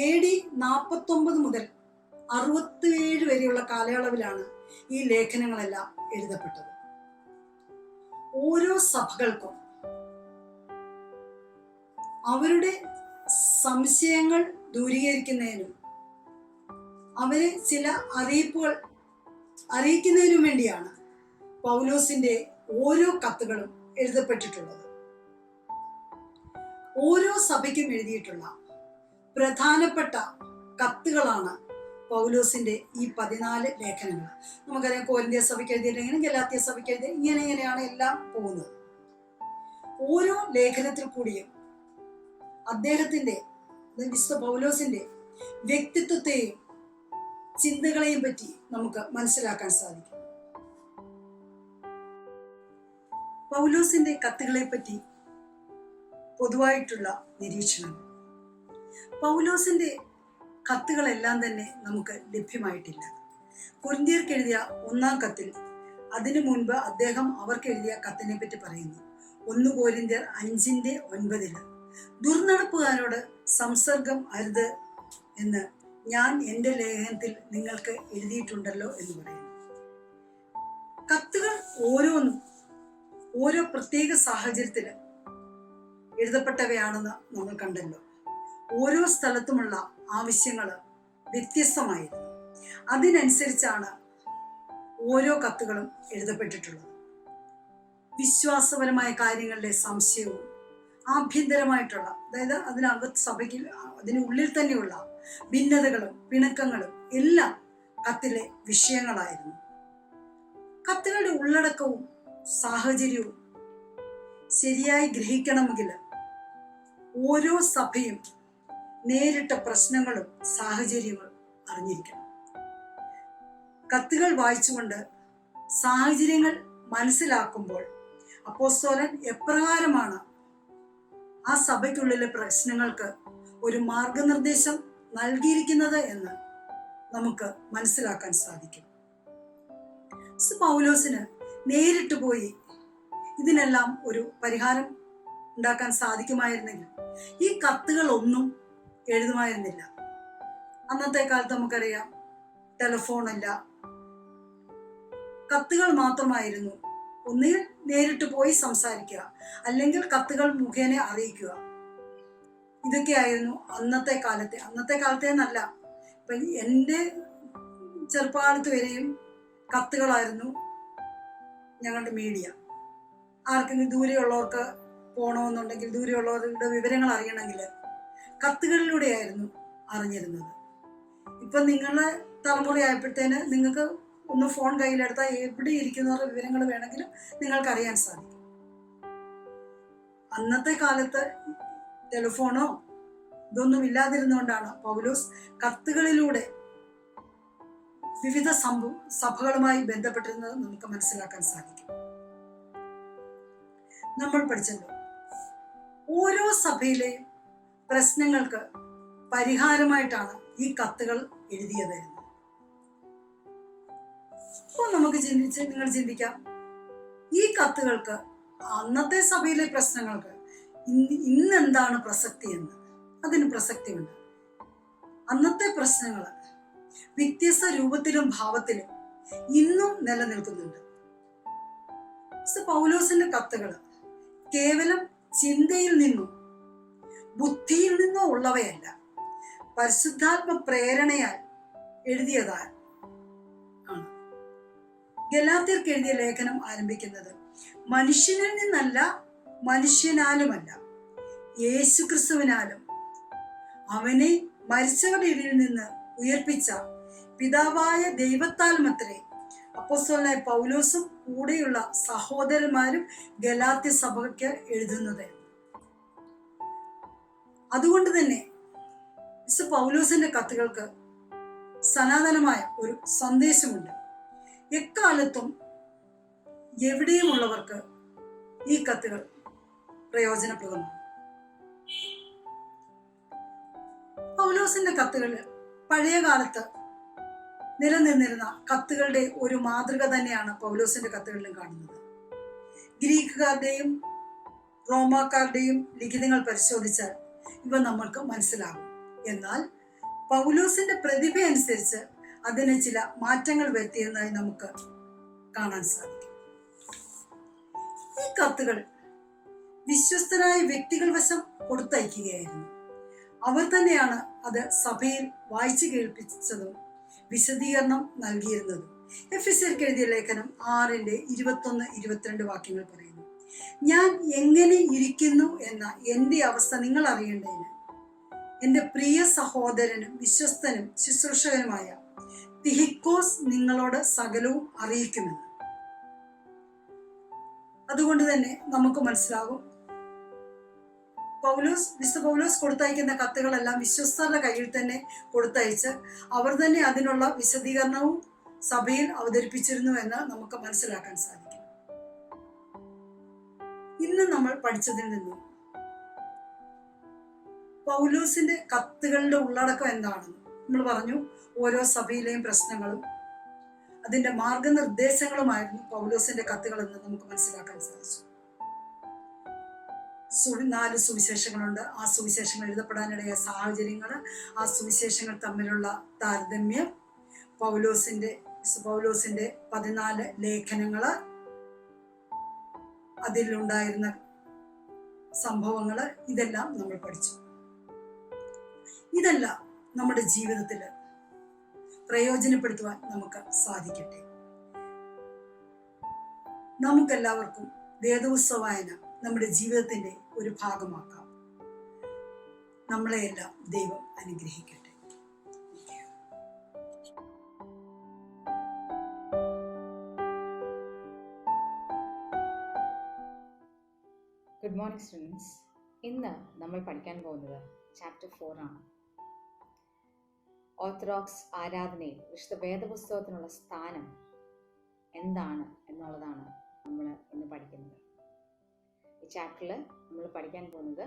AD 49 മുതൽ 67 വരെയുള്ള കാലയളവിലാണ് ഈ ലേഖനങ്ങളെല്ലാം എഴുതപ്പെട്ടത്. ഓരോ സഭകൾക്കും അവരുടെ സംശയങ്ങൾ ദൂരീകരിക്കുന്നതിനും അവരെ ചില അറിയിപ്പുകൾ അറിയിക്കുന്നതിനും വേണ്ടിയാണ് പൗലോസിന്റെ ഓരോ കത്തുകളും എഴുതപ്പെട്ടിട്ടുള്ളത്. ഓരോ സഭയ്ക്കും എഴുതിയിട്ടുള്ള പ്രധാനപ്പെട്ട കത്തുകളാണ് പൗലോസിന്റെ ഈ 14 ലേഖനങ്ങൾ. നമുക്കറിയാം, കോരിന്ത്യ സഭയ്ക്ക് എഴുതിയിട്ടെങ്കിലും ഗലാത്യ സഭയ്ക്ക് എഴുതി, ഇങ്ങനെയാണ് എല്ലാം പോകുന്നത്. ഓരോ ലേഖനത്തിൽ കൂടിയും അദ്ദേഹത്തിന്റെ, വിശുദ്ധ പൗലോസിന്റെ വ്യക്തിത്വത്തെയും ചിന്തകളെയും പറ്റി നമുക്ക് മനസ്സിലാക്കാൻ സാധിക്കും. പൗലോസിന്റെ കത്തുകളെ പറ്റി പൊതുവായിട്ടുള്ള നിരീക്ഷണം. പൗലോസിന്റെ കത്തുകളെല്ലാം തന്നെ നമുക്ക് ലഭ്യമായിട്ടില്ല. കൊരിന്ത്യർക്ക് എഴുതിയ 1-ാം കത്തിൽ അതിനു മുൻപ് അദ്ദേഹം അവർക്ക് എഴുതിയ കത്തിനെ പറ്റി പറയുന്നു. 1 കൊരിന്ത്യർ 5:9 ദുർനടപ്പുകാരോട് സംസർഗം അരുത് എന്ന് ഞാൻ എൻ്റെ ലേഖനത്തിൽ നിങ്ങൾക്ക് എഴുതിയിട്ടുണ്ടല്ലോ എന്ന് പറയുന്നു. കത്തുകൾ ഓരോന്നും ഓരോ പ്രത്യേക സാഹചര്യത്തിൽ എഴുതപ്പെട്ടവയാണെന്ന് നമ്മൾ കണ്ടല്ലോ. ഓരോ സ്ഥലത്തുമുള്ള ആവശ്യങ്ങൾ വ്യത്യസ്തമായിരുന്നു. അതിനനുസരിച്ചാണ് ഓരോ കത്തുകളും എഴുതപ്പെട്ടിട്ടുള്ളത്. വിശ്വാസപരമായ കാര്യങ്ങളിലെ സംശയവും ആഭ്യന്തരമായിട്ടുള്ള, അതായത് അതിനകത്ത് സഭയ്ക്ക് അതിനുള്ളിൽ തന്നെയുള്ള ഭിന്നതകളും പിണക്കങ്ങളും എല്ലാം കത്തിലെ വിഷയങ്ങളായിരുന്നു. കത്തുകളുടെ ഉള്ളടക്കവും സാഹചര്യവും ശരിയായി ഗ്രഹിക്കണമെങ്കിൽ ഓരോ സഭയും നേരിട്ട പ്രശ്നങ്ങളും സാഹചര്യങ്ങളും അറിഞ്ഞിരിക്കണം. കത്തുകൾ വായിച്ചുകൊണ്ട് സാഹചര്യങ്ങൾ മനസ്സിലാക്കുമ്പോൾ അപ്പോസ്തലൻ എപ്രകാരമാണ് ആ സഭയ്ക്കുള്ളിലെ പ്രശ്നങ്ങൾക്ക് ഒരു മാർഗനിർദ്ദേശം നൽകിയിരിക്കുന്നത് എന്ന് നമുക്ക് മനസ്സിലാക്കാൻ സാധിക്കും. പൗലോസിന് നേരിട്ട് പോയി ഇതിനെല്ലാം ഒരു പരിഹാരം ഉണ്ടാക്കാൻ സാധിക്കുമായിരുന്നെങ്കിൽ ഈ കത്തുകളൊന്നും എഴുതുമായിരുന്നില്ല. അന്നത്തെ കാലത്ത് നമുക്കറിയാം, ടെലിഫോണില്ല, കത്തുകൾ മാത്രമായിരുന്നു. ഒന്നുകിൽ നേരിട്ട് പോയി സംസാരിക്കുക, അല്ലെങ്കിൽ കത്തുകൾ മുഖേന അറിയിക്കുക. ഇതൊക്കെയായിരുന്നു അന്നത്തെ കാലത്തെ എന്നല്ല, ഇപ്പം എൻ്റെ ചെറുപ്പകാലത്ത് വരെയും കത്തുകളായിരുന്നു ഞങ്ങളുടെ മീഡിയ. ആർക്കെങ്കിലും ദൂരെയുള്ളവർക്ക് പോകണമെന്നുണ്ടെങ്കിൽ, ദൂരെയുള്ളവരുടെ വിവരങ്ങൾ അറിയണമെങ്കിൽ കത്തുകളിലൂടെയായിരുന്നു അറിഞ്ഞിരുന്നത്. ഇപ്പം നിങ്ങളുടെ തലമുറയായപ്പോഴത്തേന് നിങ്ങൾക്ക് ഒന്ന് ഫോൺ കയ്യിലെടുത്താൽ എവിടെ ഇരിക്കുന്നവരുടെ വിവരങ്ങൾ വേണമെങ്കിലും നിങ്ങൾക്ക് അറിയാൻ സാധിക്കും. അന്നത്തെ കാലത്ത് ടെലിഫോണോ ഇതൊന്നും ഇല്ലാതിരുന്നുകൊണ്ടാണ് പൗലോസ് കത്തുകളിലൂടെ വിവിധ സഭകളുമായി ബന്ധപ്പെട്ടിരുന്നത് നമുക്ക് മനസ്സിലാക്കാൻ സാധിക്കും. നമ്മൾ പഠിച്ചല്ലോ, ഓരോ സഭയിലെയും പ്രശ്നങ്ങൾക്ക് പരിഹാരമായിട്ടാണ് ഈ കത്തുകൾ എഴുതിയതായിരുന്നു. അപ്പോൾ നമുക്ക് നിങ്ങൾ ചിന്തിക്കാം, ഈ കത്തുകൾക്ക് അന്നത്തെ സഭയിലെ പ്രശ്നങ്ങൾക്ക് ഇന്നെന്താണ് പ്രസക്തി എന്ന്. അതിന് പ്രസക്തിയുണ്ട്. അന്നത്തെ പ്രശ്നങ്ങൾ വ്യത്യസ്ത രൂപത്തിലും ഭാവത്തിലും ഇന്നും നിലനിൽക്കുന്നുണ്ട്. പൗലോസിന്റെ കത്തുകൾ കേവലം ചിന്തയിൽ നിന്നും ബുദ്ധിയിൽ നിന്നോ ഉള്ളവയല്ല, പരിശുദ്ധാത്മ പ്രേരണയാൽ എഴുതിയതാണ്. ഗലാത്യർക്ക് എഴുതിയ ലേഖനം ആരംഭിക്കുന്നത് മനുഷ്യനിൽ നിന്നല്ല, മനുഷ്യനാലുമല്ല, യേശുക്രിസ്തുവിനാലും അവനെ മരിച്ചവരുടെ ഇടയിൽ നിന്ന് ഉയർപ്പിച്ച പിതാവായ ദൈവത്താലുമത്രേ അപ്പോസ്തലനായ പൗലോസും കൂടെയുള്ള സഹോദരന്മാരും ഗലാത്യ സഭയ്ക്ക് എഴുതുന്നത്. അതുകൊണ്ട് തന്നെ പൗലോസിന്റെ കത്തുകൾക്ക് സനാതനമായ ഒരു സന്ദേശമുണ്ട്. എക്കാലത്തും എവിടെയുമുള്ളവർക്ക് ഈ കത്തുകൾ പ്രയോജനപ്രദമാണ്. പൗലോസിന്റെ കത്തുകളിൽ പഴയ കാലത്ത് നിലനിന്നിരുന്ന കത്തുകളുടെ ഒരു മാതൃക തന്നെയാണ് പൗലോസിന്റെ കത്തുകളിലും കാണുന്നത്. ഗ്രീക്കുകാരുടെയും റോമാക്കാരുടെയും ലിഖിതങ്ങൾ പരിശോധിച്ചാൽ ഇവ നമ്മൾക്ക് മനസ്സിലാകും. എന്നാൽ പൗലോസിന്റെ പ്രതിഭ അനുസരിച്ച് അതിന് ചില മാറ്റങ്ങൾ വരുത്തിയതായി നമുക്ക് കാണാൻ സാധിക്കും. ഈ കത്തുകൾ വിശ്വസ്തരായ വ്യക്തികൾ വശം കൊടുത്തയക്കുകയായിരുന്നു. അവർ തന്നെയാണ് അത് സഭയിൽ വായിച്ചു കേൾപ്പിച്ചതും വിശദീകരണം നൽകിയിരുന്നതും. എഫെസ്യർക്ക് എഴുതിയ ലേഖനം 6:21-22 വാക്യങ്ങൾ പറയുന്നു: ഞാൻ എങ്ങനെ ഇരിക്കുന്നു എന്ന എൻ്റെ അവസ്ഥ നിങ്ങൾ അറിയേണ്ടതിന് എൻ്റെ പ്രിയ സഹോദരനും വിശ്വസ്തനും ശുശ്രൂഷകനുമായ തിഹിക്കോസ് നിങ്ങളോട് സകലവും അറിയിക്കുമെന്ന്. അതുകൊണ്ട് തന്നെ നമുക്ക് മനസ്സിലാകും, വിശുദ്ധ പൗലോസ് കൊടുത്തയക്കുന്ന കത്തുകളെല്ലാം വിശ്വസ്തരുടെ കയ്യിൽ തന്നെ കൊടുത്തയച്ച് അവർ തന്നെ അതിനുള്ള വിശദീകരണവും സഭയിൽ അവതരിപ്പിച്ചിരുന്നു എന്ന് നമുക്ക് മനസ്സിലാക്കാൻ സാധിക്കും. ഇന്ന് നമ്മൾ പഠിച്ചതിൽ നിന്നും പൗലോസിന്റെ കത്തുകളുടെ ഉള്ളടക്കം എന്താണെന്ന് നമ്മൾ പറഞ്ഞു. ഓരോ സഭയിലെയും പ്രശ്നങ്ങളും അതിന്റെ മാർഗനിർദ്ദേശങ്ങളുമായിരുന്നു പൗലോസിന്റെ കത്തുകൾ എന്ന് നമുക്ക് മനസ്സിലാക്കാൻ സാധിച്ചു. 4 സുവിശേഷങ്ങളുണ്ട്. ആ സുവിശേഷങ്ങൾ എഴുതപ്പെടാനിടയായ സാഹചര്യങ്ങൾ, ആ സുവിശേഷങ്ങൾ തമ്മിലുള്ള താരതമ്യം, പൗലോസിന്റെ 14 ലേഖനങ്ങള്, അതിലുണ്ടായിരുന്ന സംഭവങ്ങള്, ഇതെല്ലാം നമ്മൾ പഠിച്ചു. ഇതെല്ലാം നമ്മുടെ ജീവിതത്തിൽ പ്രയോജനപ്പെടുത്തുവാൻ നമുക്ക് സാധിക്കട്ടെ. നമുക്കെല്ലാവർക്കും വേദപുസ്തക വായന നമ്മുടെ ജീവിതത്തിന്റെ ഒരു ഭാഗമാക്കാം. നമ്മളെയെല്ലാം ദൈവം അനുഗ്രഹിക്കട്ടെ. Good morning students. ഇന്ന് നമ്മൾ പഠിക്കാൻ പോകുന്നത് ചാപ്റ്റർ 4 ആണ്. ഓർത്തഡോക്സ് ആരാധനയിൽ വിശുദ്ധ വേദപുസ്തകത്തിനുള്ള സ്ഥാനം എന്താണ് എന്നുള്ളതാണ് നമ്മൾ ഇന്ന് പഠിക്കുന്നത്. ഈ ചാപ്റ്ററിൽ നമ്മൾ പഠിക്കാൻ പോകുന്നത്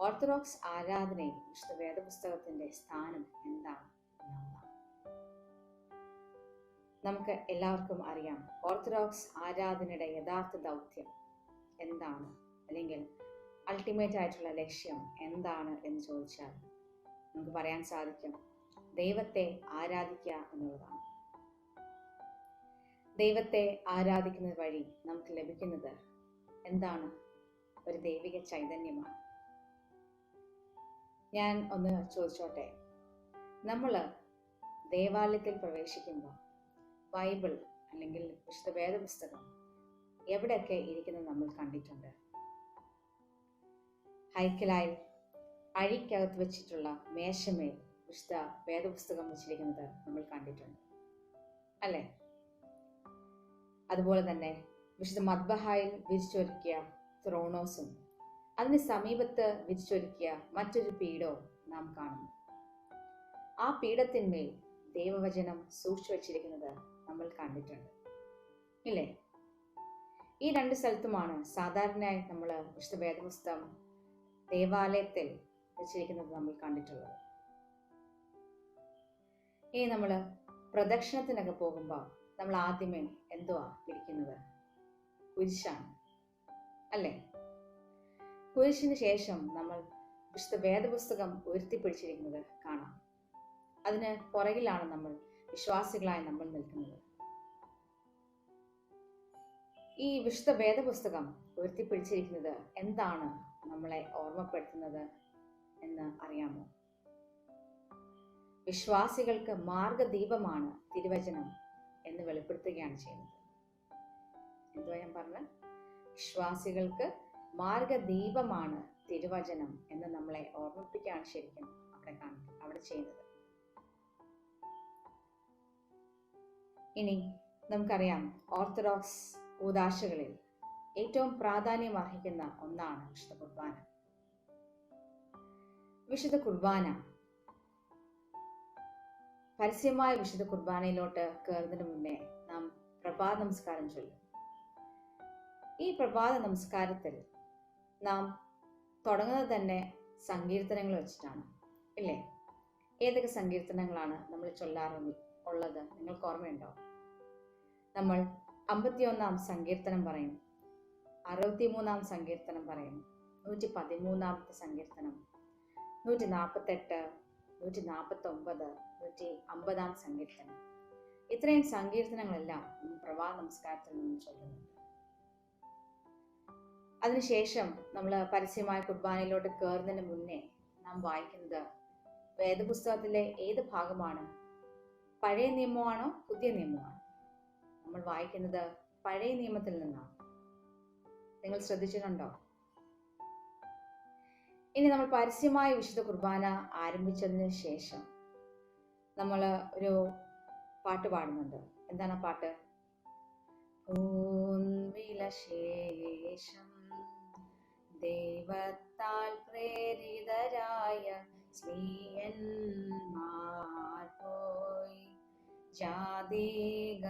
ഓർത്തഡോക്സ് ആരാധനയിൽ വിശുദ്ധ വേദപുസ്തകത്തിൻ്റെ സ്ഥാനം എന്താണ് എന്നുള്ളതാണ്. നമുക്ക് എല്ലാവർക്കും അറിയാം ഓർത്തഡോക്സ് ആരാധനയുടെ യഥാർത്ഥ ദൗത്യം എന്താണ്, അല്ലെങ്കിൽ അൾട്ടിമേറ്റ് ആയിട്ടുള്ള ലക്ഷ്യം എന്താണ് എന്ന് ചോദിച്ചാൽ നമുക്ക് പറയാൻ സാധിക്കും, ദൈവത്തെ ആരാധിക്കുക എന്നുള്ളതാണ്. ദൈവത്തെ ആരാധിക്കുന്നത് വഴി നമുക്ക് ലഭിക്കുന്നത് എന്താണ്? ഒരു ദൈവിക ചൈതന്യമാണ്. ഞാൻ ഒന്ന് ചോദിച്ചോട്ടെ, നമ്മൾ ദേവാലയത്തിൽ പ്രവേശിക്കുമ്പോൾ ബൈബിൾ അല്ലെങ്കിൽ വിശുദ്ധ വേദപുസ്തകം എവിടെയൊക്കെ ഇരിക്കുന്നത് നമ്മൾ കണ്ടിട്ടുണ്ട്? ഹൈക്കലായി അഴിക്കകത്ത് വെച്ചിട്ടുള്ള മേശമേൽ വിശുദ്ധ വേദപുസ്തകം വെച്ചിരിക്കുന്നത് നമ്മൾ കണ്ടിട്ടുണ്ട്, അല്ലേ? അതുപോലെ തന്നെ വിശുദ്ധ മദ്ബഹായിൽ വിരിച്ചൊരുക്കിയ ത്രോണോസും അതിന് സമീപത്ത് വിരിച്ചൊരുക്കിയ മറ്റൊരു പീഠവും നാം കാണുന്നു. ആ പീഠത്തിന്മേൽ ദൈവവചനം സൂക്ഷിച്ചു വച്ചിരിക്കുന്നത് നമ്മൾ കണ്ടിട്ടുണ്ട്, ഇല്ലേ? ഈ 2 സ്ഥലത്തുമാണ് സാധാരണയായി നമ്മൾ വിശുദ്ധ വേദപുസ്തകം ദേവാലയത്തിൽ വെച്ചിരിക്കുന്നത് നമ്മൾ കണ്ടിട്ടുള്ളത്. ഇനി നമ്മൾ പ്രദക്ഷിണത്തിനൊക്കെ പോകുമ്പോൾ നമ്മൾ ആദ്യമേ എന്തുവാ പിടിക്കുന്നത്? കുരിശാണ്, അല്ലേ? കുരിശിന് ശേഷം നമ്മൾ വിശുദ്ധ വേദപുസ്തകം ഉയർത്തിപ്പിടിച്ചിരിക്കുന്നത് കാണാം. അതിന് പുറകിലാണ് നമ്മൾ വിശ്വാസികളായി നമ്മൾ നിൽക്കുന്നത്. ഈ വിശുദ്ധ വേദപുസ്തകം ഉയർത്തിപ്പിടിച്ചിരിക്കുന്നത് എന്താണ് നമ്മളെ ഓർമ്മപ്പെടുത്തുന്നത് എന്ന് അറിയാമോ? വിശ്വാസികൾക്ക് മാർഗദീപമാണ് തിരുവചനം എന്ന് വെളിപ്പെടുത്തുകയാണ് ചെയ്യുന്നത്. എന്തുവാ ഞാൻ പറഞ്ഞത്? വിശ്വാസികൾക്ക് മാർഗദീപമാണ് തിരുവചനം എന്ന് നമ്മളെ ഓർമ്മിപ്പിക്കുകയാണ് ശരിക്കും അവിടെ ചെയ്യുന്നത്. ഇനി നമുക്കറിയാം ഓർത്തഡോക്സ് കൂദാശകളിൽ ഏറ്റവും പ്രാധാന്യം അർഹിക്കുന്ന ഒന്നാണ് വിശുദ്ധ കുർബാന. വിശുദ്ധ കുർബാന പരസ്യമായ വിശുദ്ധ കുർബാനയിലോട്ട് കയറുന്നതിന് മുന്നേ നാം പ്രഭാത നമസ്കാരം ചൊല്ലും. ഈ പ്രഭാത നമസ്കാരത്തിൽ നാം തുടങ്ങുന്നത് തന്നെ സങ്കീർത്തനങ്ങൾ വെച്ചിട്ടാണ്, ഇല്ലേ? ഏതൊക്കെ സങ്കീർത്തനങ്ങളാണ് നമ്മൾ ചൊല്ലാറുള്ളത് നിങ്ങൾക്ക് ഓർമ്മയുണ്ടോ? നമ്മൾ 51-ാം സങ്കീർത്തനം പറയും, 63-ാം സങ്കീർത്തനം പറയും, 113-ാമത്തെ സങ്കീർത്തനം, 148, 149, 150-ാം സങ്കീർത്തനം. ഇത്രയും സങ്കീർത്തനങ്ങളെല്ലാം പ്രഭാത നമസ്കാരത്തിൽ നിന്ന് ചൊല്ലുന്നുണ്ട്. അതിനുശേഷം നമ്മൾ പരസ്യമായ കുർബാനയിലോട്ട് കയറുന്നതിന് മുന്നേ നാം വായിക്കുന്നത് വേദപുസ്തകത്തിലെ ഏത് ഭാഗമാണ്? പഴയ നിയമമാണോ പുതിയ നിയമമാണോ? നമ്മൾ വായിക്കുന്നത് പഴയ നിയമത്തിൽ നിന്നാണ്. നിങ്ങൾ ശ്രദ്ധിച്ചിട്ടുണ്ടോ? ഇനി നമ്മൾ പരസ്യമായ വിശുദ്ധ കുർബാന ആരംഭിച്ചതിന് ശേഷം നമ്മൾ ഒരു പാട്ട് പാടുന്നുണ്ട്. എന്താണ് ആ പാട്ട്? ശേഷം ദൈവത്താൽ പ്രേരിതരായ സ്ത്രീയന്മാർ പോയി ജാതികളിടയിൽ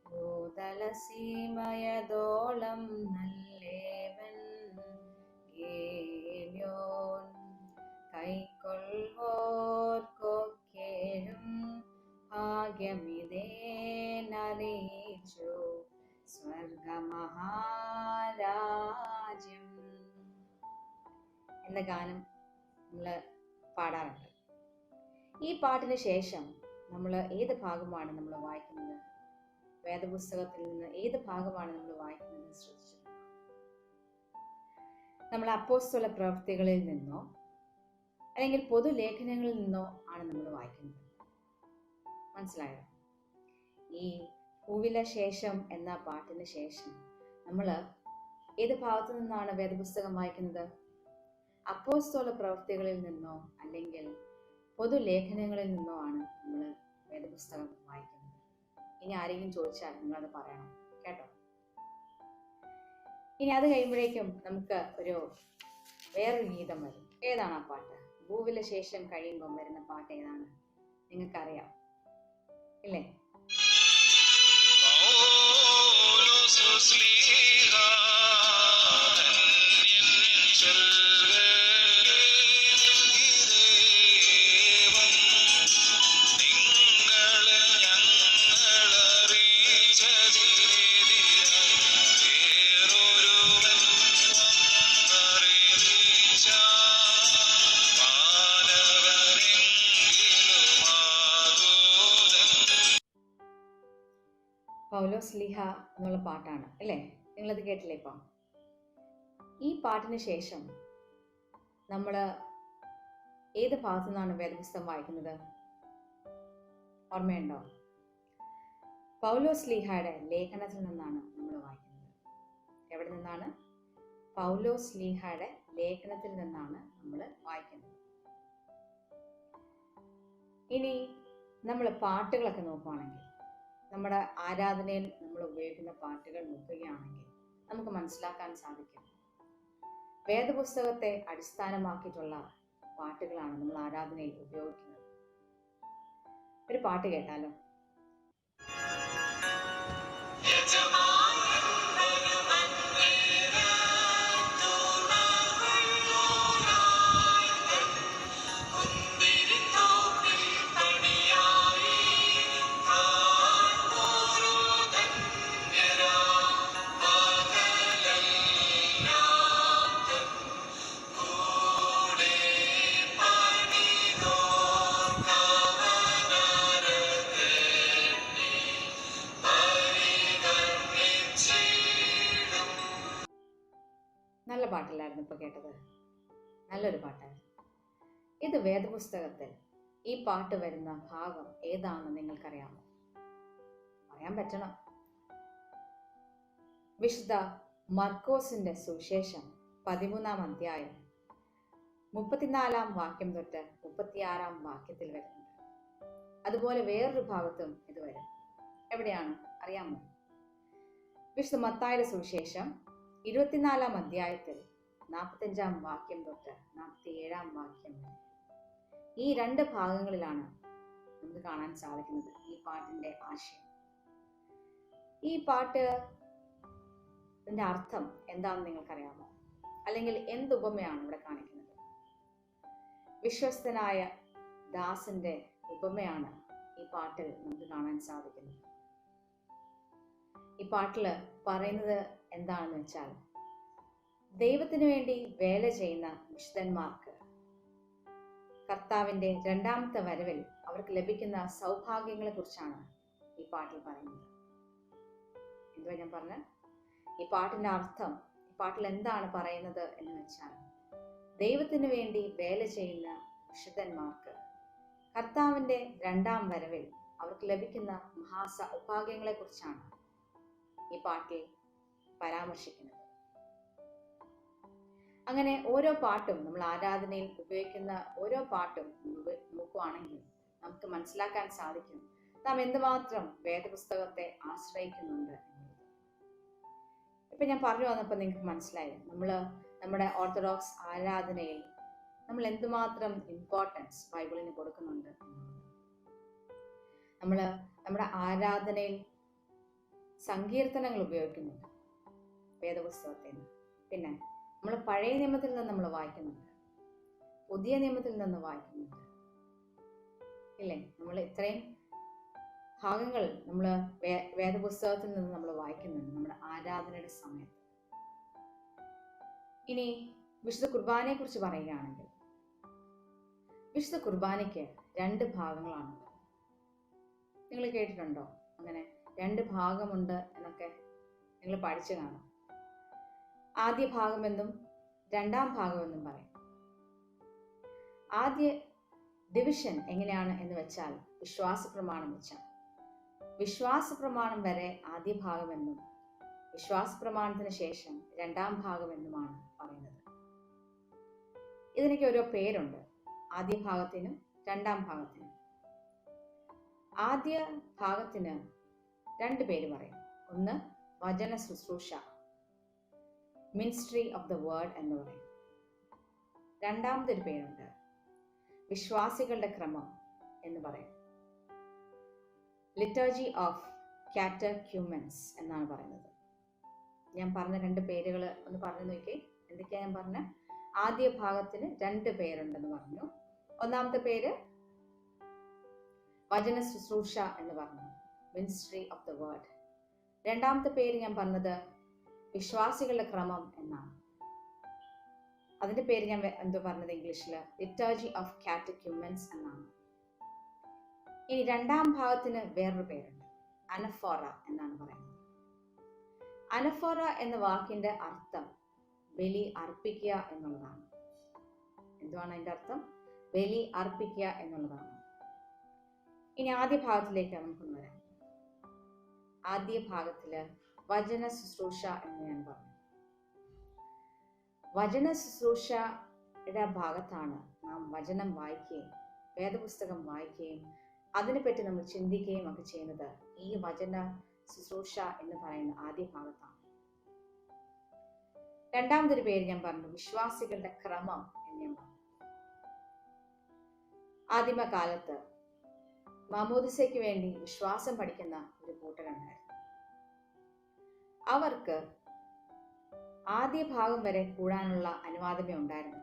ഭൂതല തുളസിമയതോളം നല്ലേവൻ ഗേല്യോൻ കൈക്കൊള്ളുവോർക്കൊക്കെയും ഭാഗ്യമിതേനറിയിച്ചു സ്വർഗമഹാരാജ്യം എന്ന ഗാനം നമ്മൾ പാടാറുണ്ട്. ഈ പാട്ടിന് ശേഷം നമ്മൾ ഏത് ഭാഗമാണ് നമ്മൾ വായിക്കുന്നത്? വേദപുസ്തകത്തിൽ നിന്ന് ഏത് ഭാഗമാണ് നമ്മൾ വായിക്കുന്നത് ശ്രദ്ധിച്ചു? നമ്മൾ അപ്പോസ്തല പ്രവൃത്തികളിൽ നിന്നോ അല്ലെങ്കിൽ പൊതുലേഖനങ്ങളിൽ നിന്നോ ആണ് നമ്മൾ വായിക്കുന്നത്. മനസ്സിലായോ? ഈ പൂവില ശേഷം എന്ന പാട്ടിന് ശേഷം നമ്മൾ ഏത് ഭാഗത്തു നിന്നാണ് വേദപുസ്തകം വായിക്കുന്നത്? അപ്പോസ്തല പ്രവൃത്തികളിൽ നിന്നോ അല്ലെങ്കിൽ പൊതുലേഖനങ്ങളിൽ നിന്നോ ആണ് നമ്മൾ വേദപുസ്തകം വായിക്കുന്നത്. ഇനി ആരെങ്കിലും ചോദിച്ചാൽ നിങ്ങളത് പറയണം കേട്ടോ. ഇനി അത് കഴിയുമ്പോഴേക്കും നമുക്ക് വേറൊരു ഗീതം വരും. ഏതാണ് ആ പാട്ട്? ഭൂവില ശേഷം കഴിയുമ്പം വരുന്ന പാട്ട് ഏതാണ്? നിങ്ങൾക്കറിയാം ഇല്ലേ? പൗലോസ്ലീഹ എന്നുള്ള പാട്ടാണ് അല്ലേ? നിങ്ങളത് കേട്ടില്ലേ ഇപ്പം? ഈ പാട്ടിന് ശേഷം നമ്മൾ ഏത് ഭാഗത്തു നിന്നാണ് വേദപുസ്തകം വായിക്കുന്നത്? ഓർമ്മയുണ്ടോ? പൗലോസ്ലീഹയുടെ ലേഖനത്തിൽ നിന്നാണ് നമ്മൾ വായിക്കുന്നത്. എവിടെ നിന്നാണ്? പൗലോസ്ലീഹയുടെ ലേഖനത്തിൽ നിന്നാണ് നമ്മൾ വായിക്കുന്നത്. ഇനി നമ്മൾ പാട്ടുകളൊക്കെ നോക്കുകയാണെങ്കിൽ, നമ്മുടെ ആരാധനയിൽ നമ്മൾ ഉപയോഗിക്കുന്ന പാട്ടുകൾ നോക്കുകയാണെങ്കിൽ നമുക്ക് മനസ്സിലാക്കാൻ സാധിക്കും, വേദപുസ്തകത്തെ അടിസ്ഥാനമാക്കിയിട്ടുള്ള പാട്ടുകളാണ് നമ്മൾ ആരാധനയിൽ ഉപയോഗിക്കുന്നത്. ഒരു പാട്ട് കേട്ടാലോ? നല്ല പാട്ടില്ലായിരുന്നു ഇപ്പോൾ കേട്ടത്? നല്ലൊരു പാട്ടായിരുന്നു. ഇത് വേദപുസ്തകത്തിൽ ഈ പാട്ട് വരുന്ന ഭാഗം ഏതാണെന്ന് നിങ്ങൾക്കറിയാമോ? പറയാൻ പറ്റണം. വിശുദ്ധ മർക്കോസിന്റെ സുവിശേഷം 13-ാം അധ്യായം 34-ാം വാക്യം തൊട്ട് 36-ാം വാക്യത്തിൽ വരുന്നുണ്ട്. അതുപോലെ വേറൊരു ഭാഗത്തും ഇത് വരും. എവിടെയാണ് അറിയാമോ? വിശുദ്ധ മത്തായിയുടെ സുവിശേഷം 24-ാം അധ്യായത്തിൽ 45-ാം വാക്യം തൊട്ട് 47-ാം വാക്യം വരെ. ഈ രണ്ട് ഭാഗങ്ങളിലാണ് നമുക്ക് കാണാൻ സാധിക്കുന്നത് ഈ പാട്ടിന്റെ ആശയം. ഈ പാട്ടിന്റെ അർത്ഥം എന്താണെന്ന് നിങ്ങൾക്കറിയാമോ? അല്ലെങ്കിൽ എന്ത് ഉപമയാണ് ഇവിടെ കാണിക്കുന്നത്? വിശ്വസ്തനായ ദാസന്റെ ഉപമയാണ് ഈ പാട്ടിൽ നമുക്ക് കാണാൻ സാധിക്കുന്നത്. ഈ പാട്ടിൽ പറയുന്നത് എന്താണെന്ന് വെച്ചാൽ, ദൈവത്തിന് വേണ്ടി വേല ചെയ്യുന്ന വിശുദ്ധന്മാർക്ക് കർത്താവിന്റെ രണ്ടാമത്തെ വരവിൽ അവർക്ക് ലഭിക്കുന്ന സൗഭാഗ്യങ്ങളെ കുറിച്ചാണ് ഈ പാട്ടിൽ പറയുന്നത്. എന്തുവാ ഞാൻ പറഞ്ഞ? ഈ പാട്ടിന്റെ അർത്ഥം, ഈ പാട്ടിൽ എന്താണ് പറയുന്നത് എന്ന് വെച്ചാൽ, ദൈവത്തിന് വേണ്ടി വേല ചെയ്യുന്ന വിശുദ്ധന്മാർക്ക് കർത്താവിന്റെ രണ്ടാം വരവിൽ അവർക്ക് ലഭിക്കുന്ന മഹാസൗഭാഗ്യങ്ങളെ കുറിച്ചാണ് ഈ പാട്ടിൽ പരാമർശിക്കുന്നത്. അങ്ങനെ ഓരോ പാട്ടും, നമ്മൾ ആരാധനയിൽ ഉപയോഗിക്കുന്ന ഓരോ പാട്ടും നോക്കുകയാണെങ്കിൽ നമുക്ക് മനസ്സിലാക്കാൻ സാധിക്കും നാം എന്തുമാത്രം വേദപുസ്തകത്തെ ആശ്രയിക്കുന്നുണ്ട് എന്നുള്ളത്. ഇപ്പൊ ഞാൻ പറഞ്ഞു വന്നപ്പോൾ നിങ്ങൾക്ക് മനസ്സിലായി നമ്മുടെ ഓർത്തഡോക്സ് ആരാധനയിൽ നമ്മൾ എന്തുമാത്രം ഇമ്പോർട്ടൻസ് ബൈബിളിന് കൊടുക്കുന്നുണ്ട് എന്നുള്ളത്. നമ്മുടെ ആരാധനയിൽ സങ്കീർത്തനങ്ങൾ ഉപയോഗിക്കുന്നുണ്ട് വേദപുസ്തകത്തിൽ നിന്ന്. പിന്നെ നമ്മൾ പഴയ നിയമത്തിൽ നിന്ന് നമ്മൾ വായിക്കുന്നുണ്ട്, പുതിയ നിയമത്തിൽ നിന്ന് വായിക്കുന്നുണ്ട്, ഇല്ലേ? നമ്മൾ ഇത്രയും ഭാഗങ്ങൾ നമ്മൾ വേദപുസ്തകത്തിൽ നിന്ന് നമ്മൾ വായിക്കുന്നുണ്ട് നമ്മുടെ ആരാധനയുടെ സമയത്ത്. ഇനി വിശുദ്ധ കുർബാനയെ കുറിച്ച് പറയുകയാണെങ്കിൽ, വിശുദ്ധ കുർബാനയ്ക്ക് 2 ഭാഗങ്ങളാണുള്ളത്. നിങ്ങൾ കേട്ടിട്ടുണ്ടോ അങ്ങനെ 2 ഭാഗമുണ്ട് എന്നൊക്കെ? നിങ്ങൾ പഠിച്ചു കാണും. ആദ്യ ഭാഗമെന്നും 2ാം ഭാഗമെന്നും പറയും. ആദ്യ ഡിവിഷൻ എങ്ങനെയാണ് എന്ന് വെച്ചാൽ വിശ്വാസ പ്രമാണം വെച്ചാൽ, വിശ്വാസ പ്രമാണം വരെ ആദ്യ ഭാഗമെന്നും വിശ്വാസ പ്രമാണത്തിന് ശേഷം 2ാം ഭാഗമെന്നുമാണ് പറയുന്നത്. ഇതിനൊക്കെ ഓരോ പേരുണ്ട്, ആദ്യ ഭാഗത്തിനും 2ാം ഭാഗത്തിനും. ആദ്യ ഭാഗത്തിന് 2 പേര് പറയും. ഒന്ന് വചന ശുശ്രൂഷ, മിനിസ്ട്രി ഓഫ് ദ വേർഡ് എന്ന് പറയും. 2ാമതൊരു പേരുണ്ട്, വിശ്വാസികളുടെ ക്രമം എന്ന് പറയും. ലിറ്റർജി ഓഫ് കാറ്റക്യൂമെൻസ് എന്നാണ് പറയുന്നത്. ഞാൻ പറഞ്ഞ 2 പേരുകൾ ഒന്ന് പറഞ്ഞു നോക്കി. എന്തൊക്കെയാ ഞാൻ പറഞ്ഞ? ആദ്യ ഭാഗത്തിന് 2 പേരുണ്ടെന്ന് പറഞ്ഞു. ഒന്നാമത്തെ പേര് വചന ശുശ്രൂഷ എന്ന് പറഞ്ഞു, മിനിസ്ട്രി ഓഫ് ദ വേർഡ്. 2ാമത്തെ പേര് ഞാൻ പറഞ്ഞത് വിശ്വാസികളുടെ ക്രമം എന്നാണ്. അതിന്റെ പേര് ഞാൻ എന്തോ പറഞ്ഞത് ഇംഗ്ലീഷിൽ, ലിറ്റർജി ഓഫ് കാറ്റക്യൂമെൻസ് എന്നാണ്. ഇനി 2ാം ഭാഗത്തിന് വേറൊരു പേരുണ്ട്, അനഫോറ എന്നാണ് പറയുന്നത്. അനഫോറ എന്ന വാക്കിന്റെ അർത്ഥം ബലി അർപ്പിക്കുക എന്നുള്ളതാണ്. എന്തുവാണ് അതിന്റെ അർത്ഥം? ബലി അർപ്പിക്കുക എന്നുള്ളതാണ്. ഇനി ആദ്യ ഭാഗത്തിലേക്ക് നമുക്കൊന്ന് വരാം. ആദ്യ ഭാഗത്തില് വചന ശുശ്രൂഷ എന്ന് ഞാൻ പറഞ്ഞു. വചന ശുശ്രൂഷയുടെ ഭാഗത്താണ് നാം വചനം വായിക്കുകയും വേദപുസ്തകം വായിക്കുകയും അതിനെപ്പറ്റി നമ്മൾ ചിന്തിക്കുകയും ഒക്കെ ചെയ്യുന്നത് ഈ വചന ശുശ്രൂഷ എന്ന് പറയുന്ന ആദ്യ ഭാഗത്താണ്. 2ാമതൊരു പേര് ഞാൻ പറഞ്ഞു, വിശ്വാസികളുടെ ക്രമം എന്ന് ഞാൻ പറഞ്ഞു. ആദിമകാലത്ത് മാമോദിസയ്ക്ക് വേണ്ടി വിശ്വാസം പഠിക്കുന്ന ഒരു കൂട്ടരുണ്ടായിരുന്നു. അവർക്ക് ആദ്യ ഭാഗം വരെ കൂടാനുള്ള അനുവാദമേ ഉണ്ടായിരുന്നു.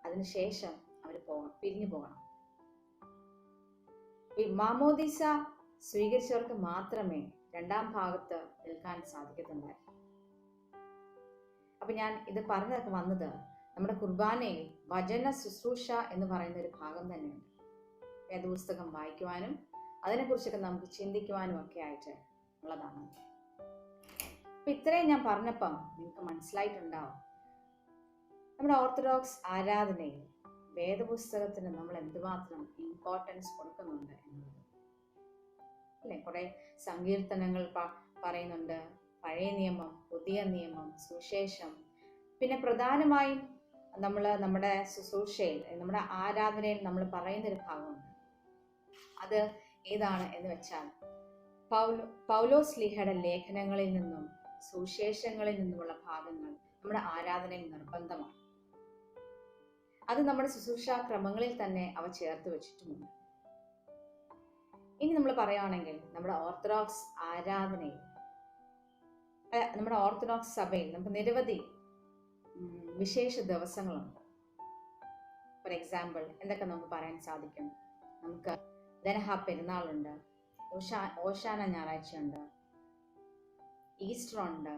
അതിനുശേഷം അവർ പിരിഞ്ഞു പോകണം. മാമോദിസ സ്വീകരിച്ചവർക്ക് മാത്രമേ 2ാം ഭാഗത്ത് നിൽക്കാൻ സാധിക്കത്തുണ്ടായിരുന്നു. അപ്പൊ ഞാൻ ഇത് പറഞ്ഞതൊക്കെ വന്നത്, നമ്മുടെ കുർബാനയിൽ വചന ശുശ്രൂഷ എന്ന് പറയുന്ന ഒരു ഭാഗം തന്നെയുണ്ട്. വേദപുസ്തകം വായിക്കുവാനും അതിനെക്കുറിച്ചൊക്കെ നമുക്ക് ചിന്തിക്കുവാനും ഒക്കെ ആയിട്ട് ഉള്ളതാണ്. അപ്പൊ ഇത്രയും ഞാൻ പറഞ്ഞപ്പം നിങ്ങൾക്ക് മനസ്സിലായിട്ടുണ്ടാവും നമ്മുടെ ഓർത്തഡോക്സ് ആരാധനയിൽ വേദപുസ്തകത്തിന് നമ്മൾ എന്തുമാത്രം ഇമ്പോർട്ടൻസ് കൊടുക്കുന്നുണ്ട് എന്നുള്ളത്. അല്ലെ, കുറെ സങ്കീർത്തനങ്ങൾ പറയുന്നുണ്ട്, പഴയ നിയമം, പുതിയ നിയമം, സുവിശേഷം. പിന്നെ പ്രധാനമായും നമ്മുടെ ശുശ്രൂഷയിൽ, നമ്മുടെ ആരാധനയിൽ നമ്മൾ പറയുന്നൊരു ഭാഗമുണ്ട്. അത് ഏതാണ് എന്ന് വെച്ചാൽ പൗലോസ് ലീഹയുടെ ലേഖനങ്ങളിൽ നിന്നും സുവിശേഷങ്ങളിൽ നിന്നുമുള്ള ഭാഗങ്ങൾ നമ്മുടെ ആരാധനയിൽ നിർബന്ധമാണ്. അത് നമ്മുടെ ശുശ്രൂഷാ ക്രമങ്ങളിൽ തന്നെ അവ ചേർത്ത് വെച്ചിട്ടുമുണ്ട്. ഇനി നമ്മൾ പറയുകയാണെങ്കിൽ നമ്മുടെ ഓർത്തഡോക്സ് ആരാധനയിൽ, നമ്മുടെ ഓർത്തഡോക്സ് സഭയിൽ നമുക്ക് നിരവധി വിശേഷ ദിവസങ്ങളുണ്ട്. ഫോർ എക്സാമ്പിൾ എന്തൊക്കെ നമുക്ക് പറയാൻ സാധിക്കും? നമുക്ക് ദനഹ പെരുന്നാളുണ്ട്, ഓശാന ഞായറാഴ്ചയുണ്ട്, ഈസ്റ്റർ ഉണ്ട്,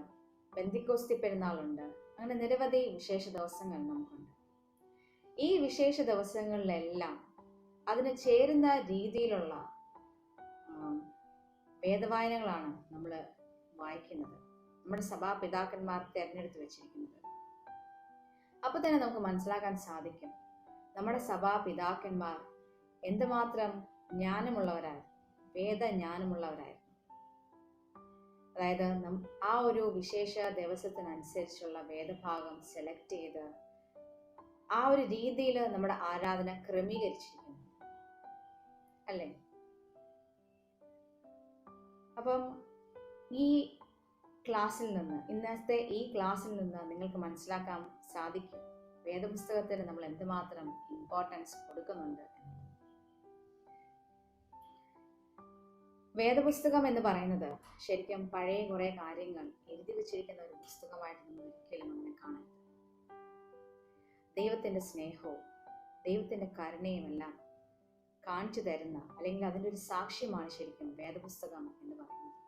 പെന്തിക്കോസ്തി പെരുന്നാളുണ്ട്. അങ്ങനെ നിരവധി വിശേഷ ദിവസങ്ങൾ നമുക്കുണ്ട്. ഈ വിശേഷ ദിവസങ്ങളിലെല്ലാം അതിന് ചേരുന്ന രീതിയിലുള്ള വേദവായനകളാണ് നമ്മൾ വായിക്കുന്നത്, നമ്മുടെ സഭാപിതാക്കന്മാർ തിരഞ്ഞെടുത്ത് വെച്ചിരിക്കുന്നത്. അപ്പൊ തന്നെ നമുക്ക് മനസ്സിലാക്കാൻ സാധിക്കും നമ്മുടെ സഭാപിതാക്കന്മാർ എന്തുമാത്രം ജ്ഞാനമുള്ളവരായിരുന്നു, വേദജ്ഞാനമുള്ളവരായിരുന്നു. അതായത് ആ ഒരു വിശേഷ ദിവസത്തിനനുസരിച്ചുള്ള വേദഭാഗം സെലക്ട് ചെയ്ത് ആ ഒരു രീതിയിൽ നമ്മുടെ ആരാധന ക്രമീകരിച്ചിരിക്കുന്നു, അല്ലേ? അപ്പം ഈ ക്ലാസ്സിൽ നിന്ന്, ഇന്നത്തെ ഈ ക്ലാസ്സിൽ നിന്ന് നിങ്ങൾക്ക് മനസ്സിലാക്കാൻ സാധിക്കും വേദപുസ്തകത്തിന് നമ്മൾ എന്തുമാത്രം ഇമ്പോർട്ടൻസ് കൊടുക്കുന്നുണ്ട്. വേദപുസ്തകം എന്ന് പറയുന്നത് ശരിക്കും പഴയ കുറേ കാര്യങ്ങൾ എഴുതി വച്ചിരിക്കുന്ന ഒരു പുസ്തകമായിട്ട് നമ്മൾ ഒരിക്കലും അങ്ങനെ കാണരുത്. ദൈവത്തിൻ്റെ സ്നേഹവും ദൈവത്തിൻ്റെ കരുണയും എല്ലാം കാണിച്ചു തരുന്ന, അല്ലെങ്കിൽ അതിൻ്റെ ഒരു സാക്ഷ്യമാണ് ശരിക്കും വേദപുസ്തകം എന്ന് പറയുന്നത്.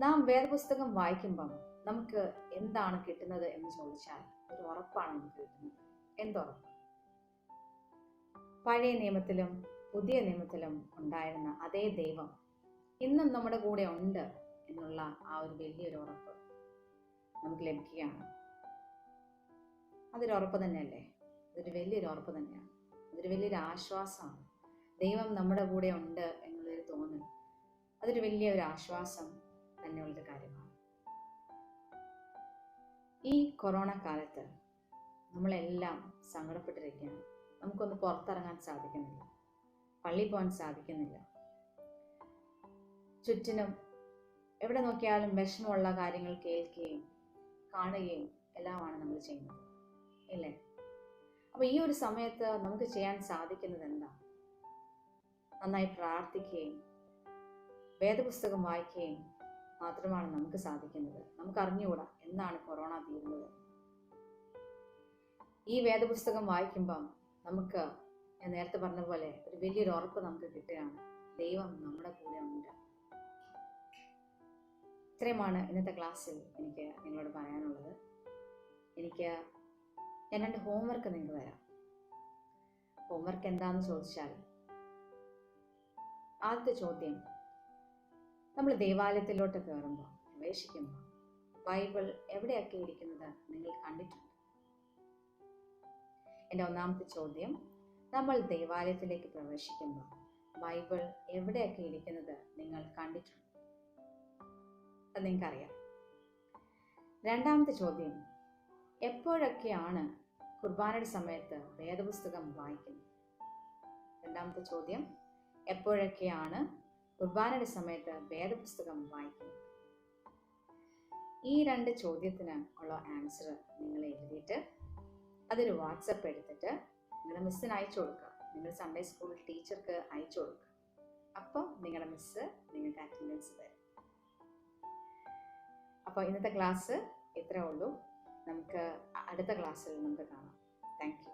നാം വേദപുസ്തകം വായിക്കുമ്പം നമുക്ക് എന്താണ് കിട്ടുന്നത് എന്ന് ചോദിച്ചാൽ ഒരു ഉറപ്പാണ് നമുക്ക് കിട്ടുന്നത്. എന്തുറപ്പ്? പഴയ നിയമത്തിലും പുതിയ നിയമത്തിലും ഉണ്ടായിരുന്ന അതേ ദൈവം ഇന്നും നമ്മുടെ കൂടെ ഉണ്ട് എന്നുള്ള ആ ഒരു വലിയൊരു ഉറപ്പ് നമുക്ക് ലഭിക്കുകയാണ്. അതൊരു ഉറപ്പ് തന്നെയല്ലേ? അതൊരു വലിയൊരു ഉറപ്പ് തന്നെയാണ്. അതൊരു വലിയൊരു ആശ്വാസമാണ്. ദൈവം നമ്മുടെ കൂടെ ഉണ്ട് എന്നുള്ളൊരു തോന്നൽ, അതൊരു വലിയൊരു ആശ്വാസം തന്നെയുള്ളൊരു കാര്യമാണ്. ഈ കൊറോണ കാലത്ത് നമ്മളെല്ലാം സങ്കടപ്പെട്ടിരിക്കുകയാണ്. നമുക്കൊന്ന് പുറത്തിറങ്ങാൻ സാധിക്കുന്നില്ല, പള്ളിയിൽ പോകാൻ സാധിക്കുന്നില്ല. ചുറ്റിനും എവിടെ നോക്കിയാലും വിഷമമുള്ള കാര്യങ്ങൾ കേൾക്കുകയും കാണുകയും എല്ലാമാണ് നമ്മൾ ചെയ്യുന്നത്, ഇല്ലേ? അപ്പോൾ ഈ ഒരു സമയത്ത് നമുക്ക് ചെയ്യാൻ സാധിക്കുന്നത് എന്താ? നന്നായി പ്രാർത്ഥിക്കുകയും വേദപുസ്തകം വായിക്കുകയും മാത്രമാണ് നമുക്ക് സാധിക്കുന്നത്. നമുക്ക് അറിഞ്ഞുകൂടാ എന്നാണ് കൊറോണ തീരുന്നത്. ഈ വേദപുസ്തകം വായിക്കുമ്പം നമുക്ക്, ഞാൻ നേരത്തെ പറഞ്ഞ പോലെ, ഒരു വലിയൊരു ഉറപ്പ് നമുക്ക് കിട്ടുകയാണ്. ദൈവം നമ്മുടെ കൂടെ ഉണ്ട്. ഇത്രയുമാണ് ഇന്നത്തെ ക്ലാസ്സിൽ എനിക്ക് നിങ്ങളോട് പറയാനുള്ളത്. ഞാൻ 2 ഹോംവർക്ക് നിങ്ങൾക്ക് തരാം. ഹോംവർക്ക് എന്താണെന്ന് ചോദിച്ചാൽ, ആദ്യത്തെ ചോദ്യം, നമ്മൾ ദേവാലയത്തിലോട്ട് കയറുമ്പോൾ, പ്രവേശിക്കുമ്പോൾ ബൈബിൾ എവിടെയൊക്കെ ഇരിക്കുന്നത് നിങ്ങൾ കണ്ടിട്ടുണ്ട്? എൻ്റെ 1ാമത്തെ ചോദ്യം, നമ്മൾ ദേവാലയത്തിലേക്ക് പ്രവേശിക്കുമ്പോൾ ബൈബിൾ എവിടെയൊക്കെ ഇരിക്കുന്നത് നിങ്ങൾ കണ്ടിട്ടുണ്ട്? അത് നിങ്ങൾക്കറിയാം. 2ാമത്തെ ചോദ്യം, എപ്പോഴൊക്കെയാണ് കുർബാനയുടെ സമയത്ത് വേദപുസ്തകം വായിക്കുന്നത്? 2ാമത്തെ ചോദ്യം, എപ്പോഴൊക്കെയാണ് കുർബാനയുടെ സമയത്ത് വേദപുസ്തകം വായിക്കുന്നത്? ഈ 2 ചോദ്യത്തിന് ഉള്ള ആൻസർ നിങ്ങൾ എഴുതിയിട്ട് അതൊരു വാട്സപ്പ് എടുത്തിട്ട് നിങ്ങളുടെ മിസ്സിന് അയച്ചു കൊടുക്കുക. നിങ്ങൾ സൺഡേ സ്കൂൾ ടീച്ചർക്ക് അയച്ചു കൊടുക്കുക. അപ്പോൾ നിങ്ങളുടെ മിസ്സ് നിങ്ങൾക്ക് അറ്റൻഡൻസ് തരും. അപ്പോൾ ഇന്നത്തെ ക്ലാസ് ഇത്രേ ഉള്ളൂ. നമുക്ക് അടുത്ത ക്ലാസ്സിൽ നമുക്ക് കാണാം. Thank you.